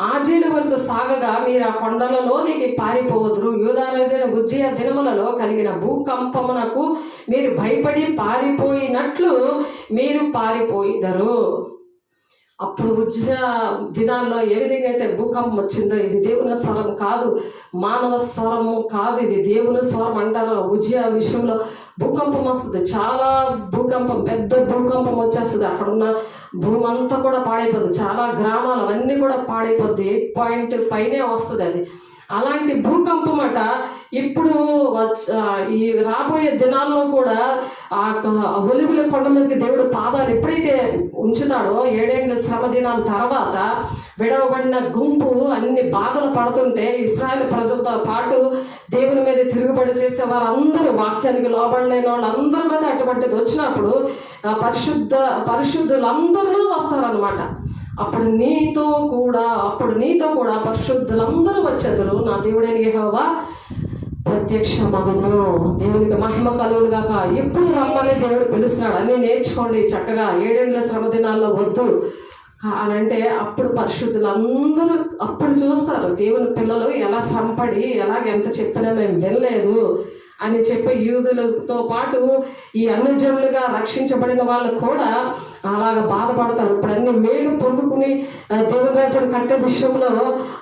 ఆజీలు వరకు సాగగా మీరు ఆ కొండలలోనికి పారిపోవదురు. యూదారాజైన ఉజ్జియా దినములలో కలిగిన భూకంపమునకు మీరు భయపడి పారిపోయినట్లు మీరు పారిపోయిదరు. అప్పుడు ఉజ్జియా దినాల్లో ఏ విధంగా అయితే భూకంపం వచ్చిందో, ఇది దేవుని స్వరం కాదు, మానవ స్వరము కాదు, ఇది దేవుని స్వరం అంటారు. ఉజ్జియా విషయంలో భూకంపం వస్తుంది, చాలా భూకంపం, పెద్ద భూకంపం వచ్చేస్తుంది. అక్కడున్న భూమి అంతా కూడా పాడైపోతుంది, చాలా గ్రామాలు అవన్నీ కూడా పాడైపోద్ది. 8 పైనే వస్తుంది అది. అలాంటి భూకంపం అట ఇప్పుడు ఈ రాబోయే దినాల్లో కూడా ఆ ఒలివుల కొండ మీదకి దేవుడు పాదాలు ఎప్పుడైతే ఉంచుతాడో 7 ఏళ్ళ శ్రమ దినాల తర్వాత విడవబడిన గుంపు అన్ని బాధలు పడుతుంటే ఇశ్రాయేలు ప్రజలతో పాటు దేవుని మీద తిరుగుబడి చేసే వారందరూ, వాక్యానికి లోబడలేని వాళ్ళందరి మీద అటువంటిది వచ్చినప్పుడు పరిశుద్ధులందరూ వస్తారనమాట. అప్పుడు నీతో కూడా పరిశుద్ధులందరూ వచ్చేదరు. నా దేవుడైన యెహోవా ప్రత్యక్షమగును. దేవునికి మహిమ కలుగును గాక. ఎప్పుడు రమ్మని దేవుడు పిలుస్తున్నాడు. అన్నీ నేర్చుకోండి చక్కగా, 7 ఏళ్ళ శ్రమ దినాల్లో వద్దు అని అంటే అప్పుడు పరిశుద్ధులందరూ అప్పుడు చూస్తారు దేవుని పిల్లలు ఎలా శ్రమపడి ఎంత చెప్పినా మేము వినలేదు అని చెప్పి యూదులతో పాటు ఈ అన్యజనులుగా రక్షించబడిన వాళ్ళు కూడా అలాగ బాధపడతారు. ఇప్పుడు అన్ని మేలు పొందుకుని దేవుని రాజ్యం కట్టే విషయంలో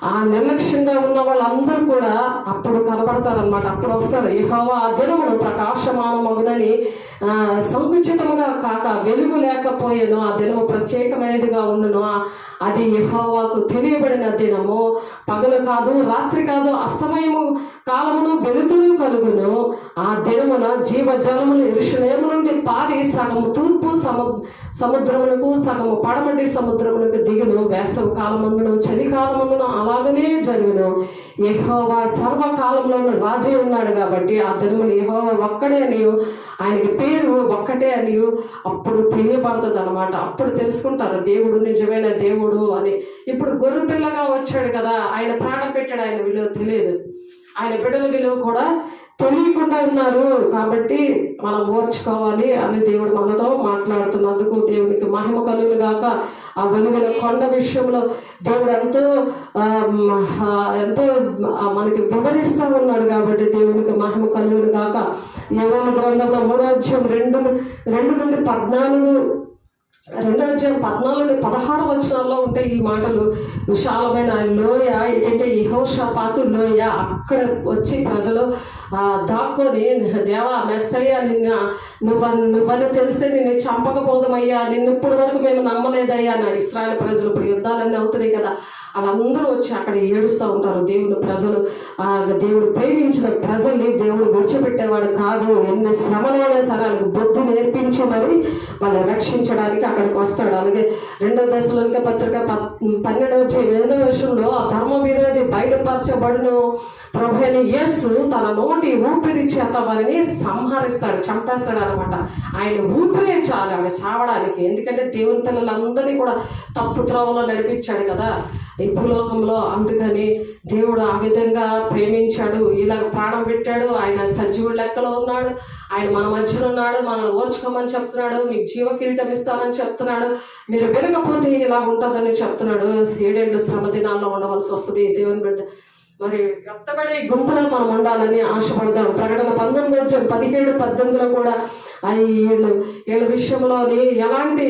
ఆ నిర్లక్ష్యంగా ఉన్న వాళ్ళందరూ కూడా అప్పుడు కనబడతారనమాట. అప్పుడు వస్తారు. యెహోవా ఆ దినమును ప్రకాశమానమగునని సంకుచితముగా కాక వెలుగు లేకపోయేను, ఆ దినము ప్రత్యేకమైనదిగా ఉండును. అది యెహోవాకు తెలియబడిన దినము, పగలు కాదు రాత్రి కాదు, అస్తమయము కాలమును వెలుతురు కలుగును. ఆ దినమున జీవజలములు యెరూషలేము నుండి పారి సగము తూర్పు సముద్రమునకు సగము పడమటి సముద్రమునకు దిగును. వేసవి కాలమందును చలికాలమందును అలాగనే జరుగును. యెహోవా సర్వకాలంలోనూ రాజే ఉన్నాడు కాబట్టి ఆ దినములు యెహోవా ఒక్కడే అనియు, ఆయనకి పేరు ఒక్కటే అనియు అప్పుడు తెలియబడుతుంది అనమాట. అప్పుడు తెలుసుకుంటారు దేవుడు నిజమైన దేవుడు అని. ఇప్పుడు గొర్రెపిల్లగా వచ్చాడు కదా, ఆయన ప్రాణం పెట్టాడు, ఆయన విలువ తెలియదు, ఆయన బిడ్డల విలువ కూడా తెలియకుండా ఉన్నారు. కాబట్టి మనం ఓర్చుకోవాలి అని దేవుడు మనతో మాట్లాడుతున్నందుకు దేవునికి మహిమ కలుగును గాక. ఆ వెలుగుల కొండ విషయంలో దేవుడు ఎంతో మనకి వివరిస్తూ ఉన్నాడు కాబట్టి దేవునికి మహిమ కలుగును గాక. యోవేలు గ్రంథంలో 3వ అధ్యాయం 2 నుండి 14, 2వ అధ్యాయం 14 నుండి 16 వచనాల్లో ఉంటే ఈ మాటలు. విశాలమైన లోయ, ఏంటంటే యెహోషాపాతు లోయ, అక్కడ వచ్చి ప్రజలు దాక్కొని, దేవా మెస్సయ్య నువ్వని తెలిస్తే నిన్ను చంపకపోదమయ్యా, నిన్ను ఇప్పటి వరకు మేము నమ్మలేదయ్యా అన్న ఇశ్రాయేలు ప్రజలు. ఇప్పుడు యుద్ధాలన్నీ అవుతున్నాయి కదా, వాళ్ళందరూ వచ్చి అక్కడ ఏడుస్తూ ఉంటారు. దేవుని ప్రజలు, దేవుడు ప్రేమించిన ప్రజల్ని దేవుడు విడిచిపెట్టేవాడు కాదు. ఎన్ని శ్రమలైనా సరే వాళ్ళకి బొద్దు నేర్పించి మరి వాళ్ళు రక్షించడానికి అక్కడికి వస్తాడు. అలాగే 2వ దశలోనిక పత్రిక 12వ వర్షంలో ఆ ధర్మ విరోధి బయటపరచబడును, ప్రభువైన యేసు తన నోటి ఊపిరి చేత వారిని సంహరిస్తాడు, చంపేస్తాడు అనమాట. ఆయన ఊపిరే చాలు ఆవిడ చావడానికి. ఎందుకంటే దేవుని పిల్లలందరినీ కూడా తప్పు త్రోవలో నడిపించాడు కదా ఈ భూలోకంలో. అందుకని దేవుడు ఆ విధంగా ప్రేమించాడు, ఇలా ప్రాణం పెట్టాడు. ఆయన సజీవుడి లెక్కలో ఉన్నాడు, ఆయన మన మధ్యలో ఉన్నాడు, మనల్ని ఓర్చుకోమని చెప్తున్నాడు, మీకు జీవ కిరీటం ఇస్తానని చెప్తున్నాడు. మీరు వినకపోతే ఇలా ఉంటుందని చెప్తున్నాడు. 7 ఏళ్ళు శ్రమ దినాల్లో ఉండవలసి వస్తుంది దేవుని బిడ్డ. మరి ఎత్తబడే గుంపులో మనం ఉండాలని ఆశపడతాం. ప్రకటన 19:17-18 కూడా వీళ్ళ విషయంలోని ఎలాంటి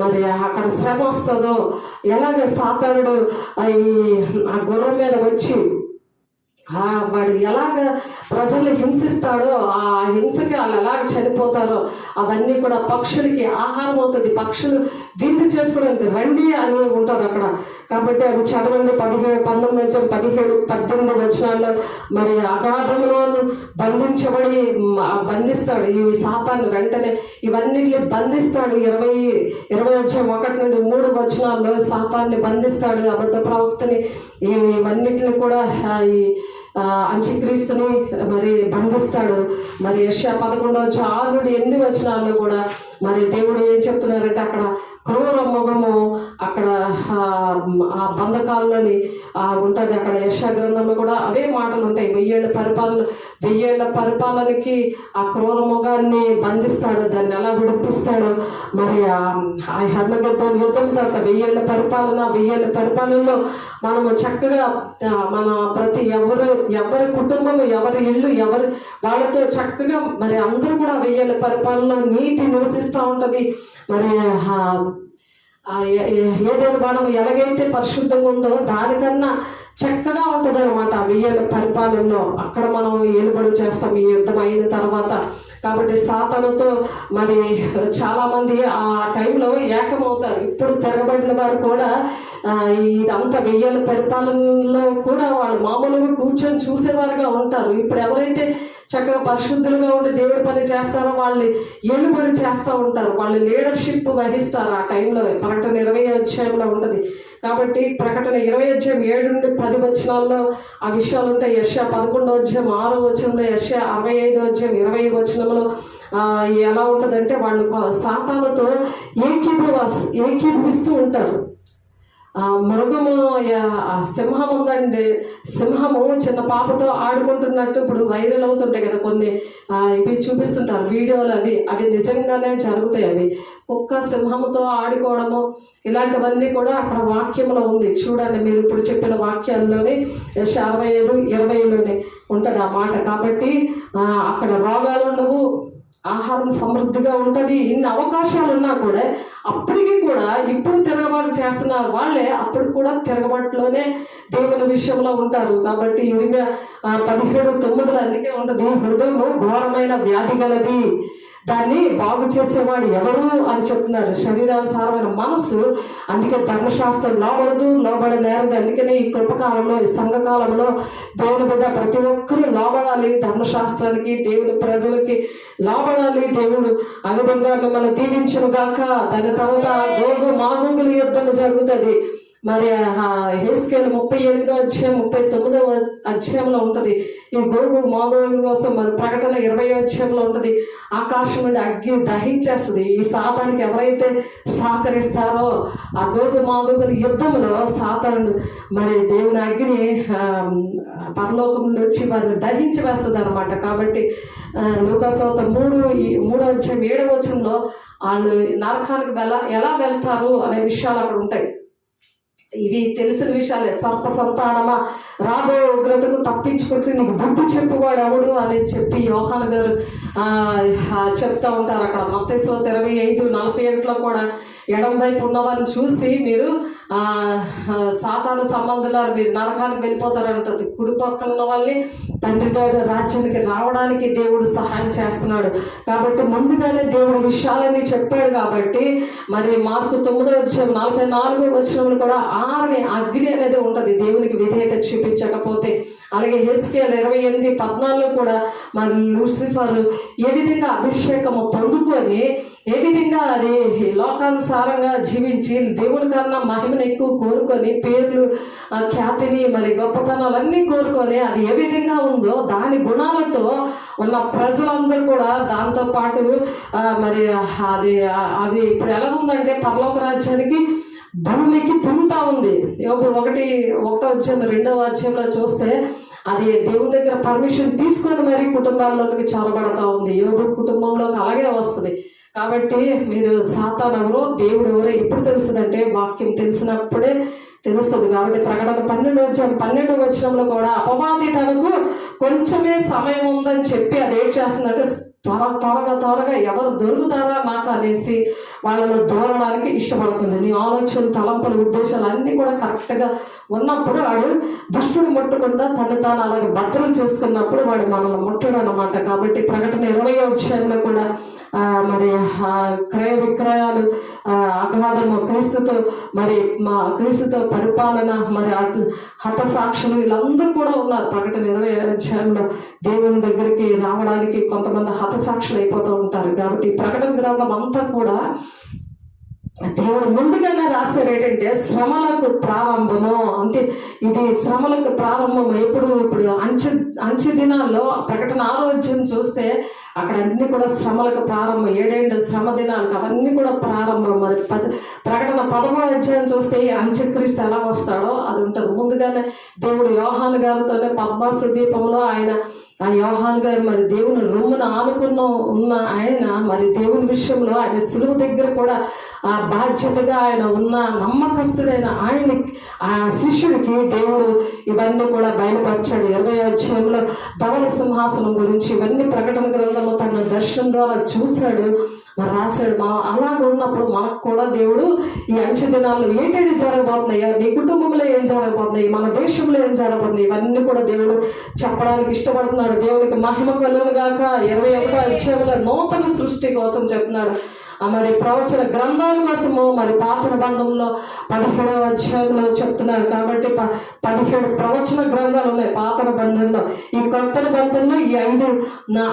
మరి అక్కడ శ్రమ వస్తుందో, ఎలాగ సాతానుడు ఆ గుర్రం మీద వచ్చి వాడు ఎలాగ ప్రజల్ని హింసిస్తాడో, ఆ హింసకి వాళ్ళు ఎలాగ చనిపోతారో అవన్నీ కూడా పక్షులకి ఆహారం అవుతుంది. పక్షులు విందు చేసుకోవడానికి రండి అని ఉంటుంది అక్కడ. కాబట్టి అవి చదవండి. 19:17-18 వచనాల్లో మరి అగాధంలో బంధిస్తాడు ఈ సాతాన్ని. వెంటనే ఇవన్నిటిని బంధిస్తాడు. 21-1-3 వచనాల్లో సాతాన్ని బంధిస్తాడు, అబద్ధ ప్రవక్తని, ఇవన్నిటిని కూడా అంత్యక్రీస్తుని మరి బంధిస్తాడు. మరి యెషయా 11:6-8 కూడా మరి దేవుడు ఏం చెప్తున్నారంటే అక్కడ క్రూర మొగము అక్కడ ఆ బంధకాల్లోని ఉంటుంది. అక్కడ యెషయా గ్రంథంలో కూడా అవే మాటలు ఉంటాయి. 1000 పరిపాలనకి ఆ క్రూర మొగాన్ని బంధిస్తాడు, దాన్ని ఎలా విడిపిస్తాడో. మరి ఆ హర్మగద్దోని యుద్ధం తర్వాత 1000 పరిపాలనలో మనము చక్కగా మన ప్రతి ఎవరి కుటుంబము, ఎవరి ఇల్లు, వాళ్ళతో చక్కగా మరి అందరూ కూడా 1000 పరిపాలనలో నీతి నివసిస్తూ ఉంటది. మరి ఏదైనా మనం ఎలాగైతే పరిశుద్ధంగా ఉందో దానికన్నా చక్కగా ఉంటుంది అనమాట 1000 పరిపాలనలో. అక్కడ మనం ఏలుబడి చేస్తాం ఈ యుద్ధం అయిన తర్వాత. కాబట్టి సాతానుతో మరి చాలా మంది ఆ టైంలో ఏకమవుతారు. ఇప్పుడు తిరగబడిన వారు కూడా ఇదంతా 1000 పరిపాలనలో కూడా వాళ్ళు మామూలుగా కూర్చొని చూసేవారుగా ఉంటారు. ఇప్పుడు ఎవరైతే చక్కగా పరిశుద్ధులుగా ఉండి దేవుడి పని చేస్తారో వాళ్ళు ఏలుబడి చేస్తూ ఉంటారు, వాళ్ళు లీడర్షిప్ వహిస్తారు ఆ టైంలో. ప్రకటన 20 ఉంటుంది. కాబట్టి ప్రకటన 20:7-10 ఆ విషయాలు ఉంటాయి. యెషయా 11:6 యెషయా 65:20 ఎలా ఉంటుందంటే వాళ్ళు సాతానుతో ఏకీభవిస్తూ ఉంటారు. మృగము సింహం ఉందండి, సింహము చిన్న పాపతో ఆడుకుంటున్నట్టు ఇప్పుడు వైరల్ అవుతుంటాయి కదా కొన్ని ఇవి చూపిస్తుంటారు వీడియోలు. అవి నిజంగానే జరుగుతాయి. అవి కుక్క సింహంతో ఆడుకోవడము ఇలాంటివన్నీ కూడా అక్కడ వాక్యంలో ఉంది. చూడండి, మీరు ఇప్పుడు చెప్పిన వాక్యాల్లోనే 65:20 ఉంటుంది ఆ మాట. కాబట్టి అక్కడ రోగాలు ఉండవు, ఆహారం సమృద్ధిగా ఉంటుంది. ఇన్ని అవకాశాలు ఉన్నా కూడా అప్పటికి కూడా ఇప్పుడు తిరగబాటు చేస్తున్న వాళ్ళే అప్పుడు కూడా తిరగబాటులోనే దేవుని విషయంలో ఉంటారు. కాబట్టి 17:9 అందుకే ఉంటుంది, హృదయము ఘోరమైన వ్యాధి గలది, దాన్ని బాగు చేసేవాడు ఎవరు అని చెప్తున్నారు. శరీరానుసారమైన మనసు అందుకే ధర్మశాస్త్రం లోబడనేరదు. అందుకనే ఈ కృపకాలంలో, ఈ సంఘకాలంలో దేవుని బిడ్డ ప్రతి ఒక్కరూ లోబడాలి ధర్మశాస్త్రానికి, దేవుని ప్రజలకి లోబడాలి. దేవుడు ఆ విధంగా మిమ్మల్ని దీవించును గాక. దాని తర్వాత మాగోగుల యుద్ధం జరుగుతుంది. మరి హెస్కేలు 38:39 ఉంటుంది. ఈ మాగోగుల కోసం మరి ప్రకటన 20 ఉంటుంది. ఆకాశం నుండి అగ్ని దహించేస్తుంది. ఈ సాతానికి ఎవరైతే సహకరిస్తారో ఆ మాగోగుల యుద్ధంలో సాతాను మరి దేవుని అగ్ని పరలోకం నుండి వచ్చి వారిని దహించి వేస్తుంది అనమాట. కాబట్టి లూకాసువార్త 3:7 వాళ్ళు నరకానికి ఎలా వెళ్తారు అనే విషయాలు అక్కడ ఉంటాయి. ఇవి తెలిసిన విషయాలే. సర్ప సంతానమా, రాబో ఉగ్రతకు తప్పించుకుంటే నీకు బుద్ధి చెప్పువాడు ఎవడు అనేసి చెప్పి యోహాను గారు చెప్తా ఉంటారు. అక్కడ మత్తయి 25:41 కూడా ఎడం వైపు ఉన్నవారిని చూసి మీరు సాతాను సంబంధులారు, మీరు నరకానికి వెళ్ళిపోతారంటుంది. కుడి పక్కన ఉన్న వాళ్ళని తండ్రి రాజ్యానికి రావడానికి దేవుడు సహాయం చేస్తున్నాడు. కాబట్టి ముందుగానే దేవుడు విషయాలన్నీ చెప్పాడు. కాబట్టి మరి మార్కు 9:44 కూడా అగ్ని అనేది ఉంటుంది దేవునికి విధేయత చూపించకపోతే. అలాగే హెస్కేల్ 28:14 కూడా మరి లూసిఫర్ ఏ విధంగా అభిషేకము పొందుకొని ఏ విధంగా అది లోకానుసారంగా జీవించి దేవుడి కన్నా మహిమను ఎక్కువ కోరుకొని పేర్లు, ఖ్యాతిని, మరి గొప్పతనాలన్నీ కోరుకొని అది ఏ విధంగా ఉందో దాని గుణాలతో ఉన్న ప్రజలందరూ కూడా దాంతో పాటు మరి అది ఇప్పుడు ఎలా ఉందంటే పరలోక రాజ్యానికి భూమికి తిరుగుతూ ఉంది. యోబు 1:2 చూస్తే అది దేవుని దగ్గర పర్మిషన్ తీసుకొని మరి కుటుంబాల్లోకి చొరబడతా ఉంది. యోబు కుటుంబంలోకి అలాగే వస్తుంది. కాబట్టి మీరు సాతాను ఎవరో దేవుడు ఎవరో ఎప్పుడు తెలుస్తుందంటే వాక్యం తెలిసినప్పుడే తెలుస్తుంది. కాబట్టి ప్రకటన 12:12 కూడా అపవాది తనకు కొంచెమే సమయం ఉందని చెప్పి అది ఏం చేస్తుందంటే త్వరగా ఎవరు దొరుకుతారా నాకు అనేసి వాళ్ళను దూరడానికి ఇష్టపడుతుంది. నీ ఆలోచనలు, తలంపులు, ఉద్దేశాలు అన్నీ కూడా కరెక్ట్గా ఉన్నప్పుడు వాడు దుష్టుడు ముట్టకుండా తాను అలాగే భద్రం చేసుకున్నప్పుడు వాడు మనల్ని ముట్టడు అన్నమాట. కాబట్టి ప్రకటన 20 కూడా మరి క్రయ విక్రయాలు, అగాధము, క్రీస్తుతో పరిపాలన, మరి హతసాక్షులు వీళ్ళందరూ కూడా ఉన్నారు. ప్రకటన 20 దేవుని దగ్గరికి రావడానికి కొంతమంది హతసాక్షులు అయిపోతూ ఉంటారు. కాబట్టి ప్రకటన గ్రంథం అంతా కూడా దేవుడు ముందుగానే రాశారు ఏంటంటే శ్రమలకు ప్రారంభము. అంటే ఇది శ్రమలకు ప్రారంభం ఎప్పుడు? ఇప్పుడు అంచె దినాల్లో ప్రకటన 6వ అధ్యాయం చూస్తే అక్కడ అన్ని కూడా శ్రమలకు ప్రారంభం. 7 శ్రమ దినాలకు అవన్నీ కూడా ప్రారంభం. మరి ప్రకటన 13వ అధ్యాయం చూస్తే ఈ అంత్యక్రీస్తు ఎలా వస్తాడో అది ఉంటుంది. ముందుగానే దేవుడు యోహాను గారితోనే పద్మాసు దీపంలో ఆ యోహాను గారు మరి దేవుని రొమ్మున ఆనుకున్న ఉన్న ఆయన మరి దేవుని విషయంలో ఆయన సిలువ దగ్గర కూడా ఆ బాధ్యతగా ఆయన ఉన్న నమ్మకస్తుడైన ఆ శిష్యుడికి దేవుడు ఇవన్నీ కూడా బయలుపరిచాడు. 20వ అధ్యాయంలో ధవళ సింహాసనం గురించి ఇవన్నీ ప్రకటన గ్రంథంలో తన దర్శనం ద్వారా చూశాడు, మరి రాశాడు. అలాగ ఉన్నప్పుడు మనకు కూడా దేవుడు ఈ అంచె దినాల్లో ఏంటంటే జరగబోతున్నాయో, నీ కుటుంబంలో ఏం జరగబోతున్నాయి, మన దేశంలో ఏం జరగబోతున్నాయి, ఇవన్నీ కూడా దేవుడు చెప్పడానికి ఇష్టపడుతున్నాడు. దేవుడికి మహిమ కలుగును గాక. 21వ అధ్యాయంలో నూతన సృష్టి కోసం చెప్తున్నాడు. మరి ప్రవచన గ్రంథాల కోసము మరి పాత నిబంధనలో 17వ అధ్యాయంలో చెప్తున్నారు. కాబట్టి 17 ప్రవచన గ్రంథాలు ఉన్నాయి పాత నిబంధనలో. ఈ కొత్త నిబంధనలో ఈ 5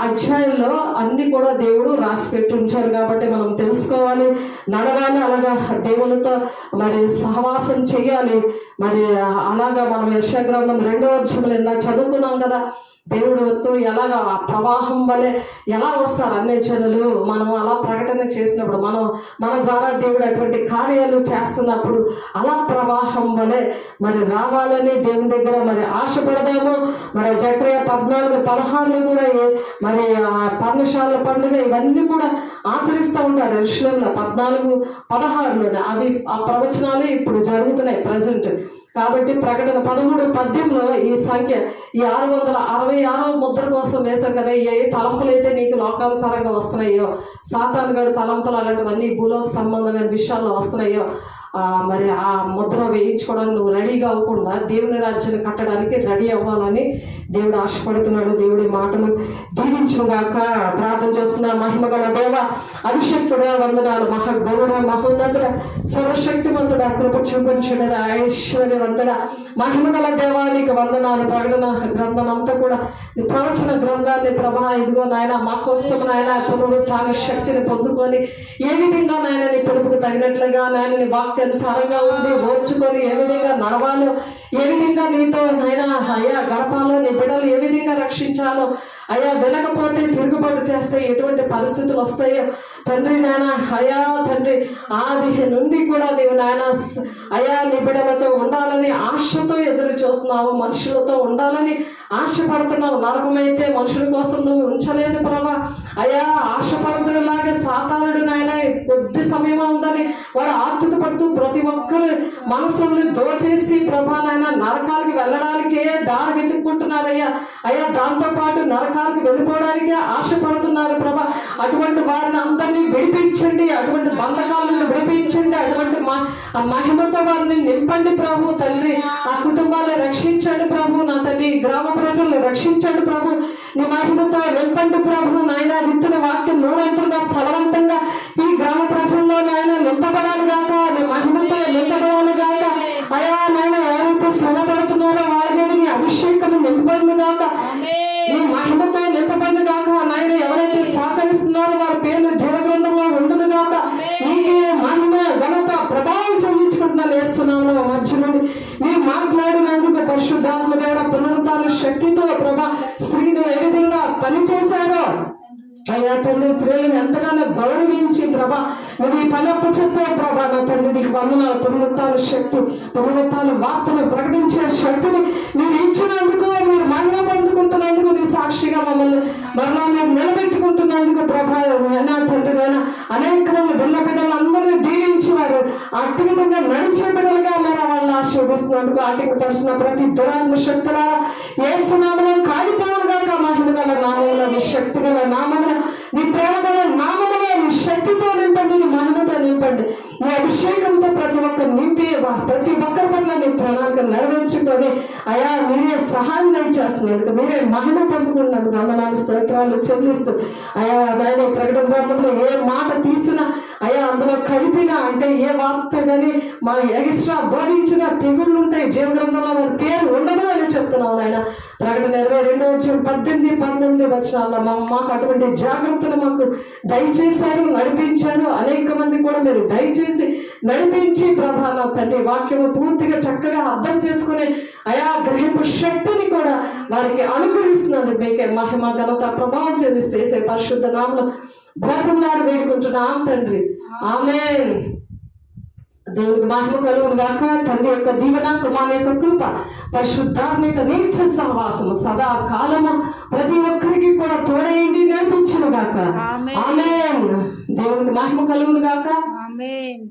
అధ్యాయంలో అన్ని కూడా దేవుడు రాసి పెట్టి ఉంచారు. కాబట్టి మనం తెలుసుకోవాలి, నడవాలి, అలాగా దేవునితో మరి సహవాసం చేయాలి. మరి అలాగా మనం యెషయా గ్రంథం 2వ అధ్యాయంలో ఇందాక చదువుకున్నాం కదా, దేవుడితో ఎలాగా ప్రవాహం వలె ఎలా వస్తారు అన్ని జనులు. మనం అలా ప్రకటన చేసినప్పుడు, మన ద్వారా దేవుడు అటువంటి కార్యాలు చేస్తున్నప్పుడు అలా ప్రవాహం వలె మరి రావాలని దేవుని దగ్గర మరి ఆశపడదాము. మరి జకర్యా 14:16 కూడా మరి పర్ణశాల పండుగ ఇవన్నీ కూడా ఆచరిస్తూ ఉంటారు యెరూషలేములో 14:16 అవి ఆ ప్రవచనాలు ఇప్పుడు జరుగుతున్నాయి ప్రజెంట్. కాబట్టి ప్రకటన 13:10 ఈ సంఖ్య ఈ 666వ ముద్ర కోసం వేశారు కదా. ఏ తలంపులు అయితే నీకు లోకానుసారంగా వస్తున్నాయో, సాతాను గడు తలంపులు అలాంటివన్నీ భూలోక సంబంధమైన విషయాల్లో వస్తున్నాయో, మరి ఆ ముద్ర వేయించుకోవడానికి నువ్వు రెడీగా అవ్వకుండా దేవుని రాజ్యాన్ని కట్టడానికి రెడీ అవ్వాలని దేవుడు ఆశపడుతున్నాడు. దేవుడి మాటలు దీవించుగాక. ప్రార్థన చేస్తున్న మహిమగల దేవ, అభిషక్తుడ, వందనాలు. మహాగౌడ, మహోన్నతుడ, సర్వశక్తివంతుడ, కృప చూపించుడ, ఐశ్వర్యవంతుడ, మహిమగల దేవానికి వందనాలు. ప్రకటన గ్రంథం అంతా కూడా ప్రవచన గ్రంథాన్ని ప్రభా ఇదిగో నాయన మా కోసం నాయన పునరుత్థాన శక్తిని పొందుకొని ఏ విధంగా నాయన నీ పిలుపుకు తగినట్లుగా నాయన నీ వాక్యానుసారంగా ఉండి ఓర్చుకొని ఏ విధంగా నడవాలో, ఏ విధంగా నీతో నాయన అయ్యా గడపాలో, నీ బిడ్డలు ఏ విధంగా రక్షించాలో, అయ్యా వినకపోతే తిరుగుబాటు చేస్తే ఎటువంటి పరిస్థితులు వస్తాయో తండ్రి నాయన, అయ్యా తండ్రి ఆది నుండి కూడా నీవు నాయన అయ్యా నీ బిడ్డలతో ఉండాలని ఆశతో ఎదురు చూస్తున్నావు, మనుషులతో ఉండాలని ఆశపడుతున్నావు. నరకమైతే మనుషుల కోసం నువ్వు ఉంచలేదు ప్రభా. అయ్యా ఆశపడుతులాగే సాతానుడు నాయన కొద్ది సమయం ఉందని వాడు ఆతృత పడుతూ ప్రతి ఒక్కరు మనసుల్ని దోచేసి ప్రభా నాయన నరకాలకి వెళ్ళడానికే దారి వెతుక్కుంటున్నారయ్యా. అయ్యా దాంతో పాటు నరకాలకి వెళ్ళిపోవడానికే ఆశపడుతున్నారు ప్రభా. అటువంటి వారిని అందరినీ విడిపించండి, అటువంటి బంధకాలను విడిపించండి, అటువంటి మహిమతో వారిని నింపండి ప్రభు తండ్రి. ఆ కుటుంబాలను రక్షించండి ప్రభు నా తండ్రి. గ్రామ ప్రజలను రక్షించండి ప్రభు. నీ మహిమతో నింపండి ప్రభు నాయన. విత్తుల వాక్యం నూరంతులుగా ఫలవంతంగా ఈ గ్రామ ప్రజల్లో నాయన నింపబడాలి గాక, నీ మహిమతో నింపబడాలి గాక. అయా నాయన ఎవరైతే శ్రమ పడుతున్నారో వాళ్ళ మీద నీ అభిషేకం నింపబడును గాక, నీ మహిమతో నింపబడును గాక. నాయన ఎవరైతే సహకరిస్తున్నారో వారి పేర్లు జీవగ్రంథంలో ఉండును గాక. నీకే మహిమ ఘనత ప్రభావం చెల్లించుకుంటున్నాను వేస్తున్నాము. మధ్యలో మీరు మాట్లాడినందుకు పరిశుద్ధాత్మ దేవుడ పునరుత్థాన శక్తితో ప్రభా స్త్రీలు ఏ విధంగా పనిచేశారో అయ్యా తండ్రి, స్త్రీలను ఎంతగానో గౌరవించి ప్రభా నువ్వు ఈ పని అప్పు చెప్పే ప్రభా నా తండ్రి నీకు వందనాలు. పునరుత్థాన శక్తి, పునరుత్థాన వార్తను ప్రకటించే శక్తిని మీరు ఇచ్చినందుకు, మీరు మహిమ పొందుకుంటున్నందుకు, నీ సాక్షిగా మమ్మల్ని మరలా మీరు నిలబెట్టుకుంటున్నందుకు ప్రభా నా తండ్రి నాయన అనేక మంది బిడ్డ బిడ్డలందరినీ దీవించి వారు అట్టి విధంగా నడిచే బిడ్డలుగా మరి వాళ్ళని ఆశీర్వదిస్తున్నందుకు ఆటంకపరిచిన ప్రతి దురాత్మ శక్తుల యేసునామములో కాలిపోవడుగా మహిమ గల నామములో, నీ శక్తి గల నామములో, నీ ప్రేమ గల నామములో, నీ శక్తితో నింపండి, నీ మహిమతో నింపండి, నీ అభిషేకంతో ప్రతి ఒక్కరు నింపి ప్రతి ఒక్కరి పట్ల నీ ప్రణాళిక నెరవేర్చుకో చేసుకొని అయా మీరే సహాయం దయచేస్తున్నందుకు, మీరే మహిమ పొందుకున్నందుకు వందనాలు స్తోత్రాలు చెల్లిస్తూ అయా నాయన ప్రకటన గ్రంథంలో ఏ మాట తీసినా అయా అందులో కలిపినా అంటే ఏ వార్త కానీ మా ఎక్స్ట్రా బోధించిన తెగుళ్ళు ఉంటాయి, జీవ గ్రంథంలో వారి పేరు ఉండదు అని చెప్తున్నావు నాయన. ప్రకటన 22:18-19 వచనాల్లో మాకు అటువంటి జాగ్రత్తలు మాకు దయచేశారు, నడిపించారు. అనేక మంది కూడా మీరు దయచేసి నడిపించి ప్రభా నా తండ్రి వాక్యము పూర్తిగా చక్కగా అర్థం చేసుకునే అయా గ్రహింపు శక్తిని కూడా వారికి అనుగ్రహిస్తున్నందుకు మీకే మహిమ ఘనత ప్రభావం చెల్లిస్తే పరిశుద్ధ నామములో బ్రతములాడి వేడుకుంటున్నాం తండ్రి. ఆమేన్. దేవునికి మహిమ కలుగును గాక. తండ్రి యొక్క దీవెన, కుమారుని యొక్క కృప, పరిశుద్ధాత్మ యొక్క నిత్య సహవాసము సదా కాలము ప్రతి ఒక్కరికి కూడా తోడైంది నడిపించును గాక. ఆమేన్. దేవునికి మహిమ కలుగును గాక. ఆమేన్.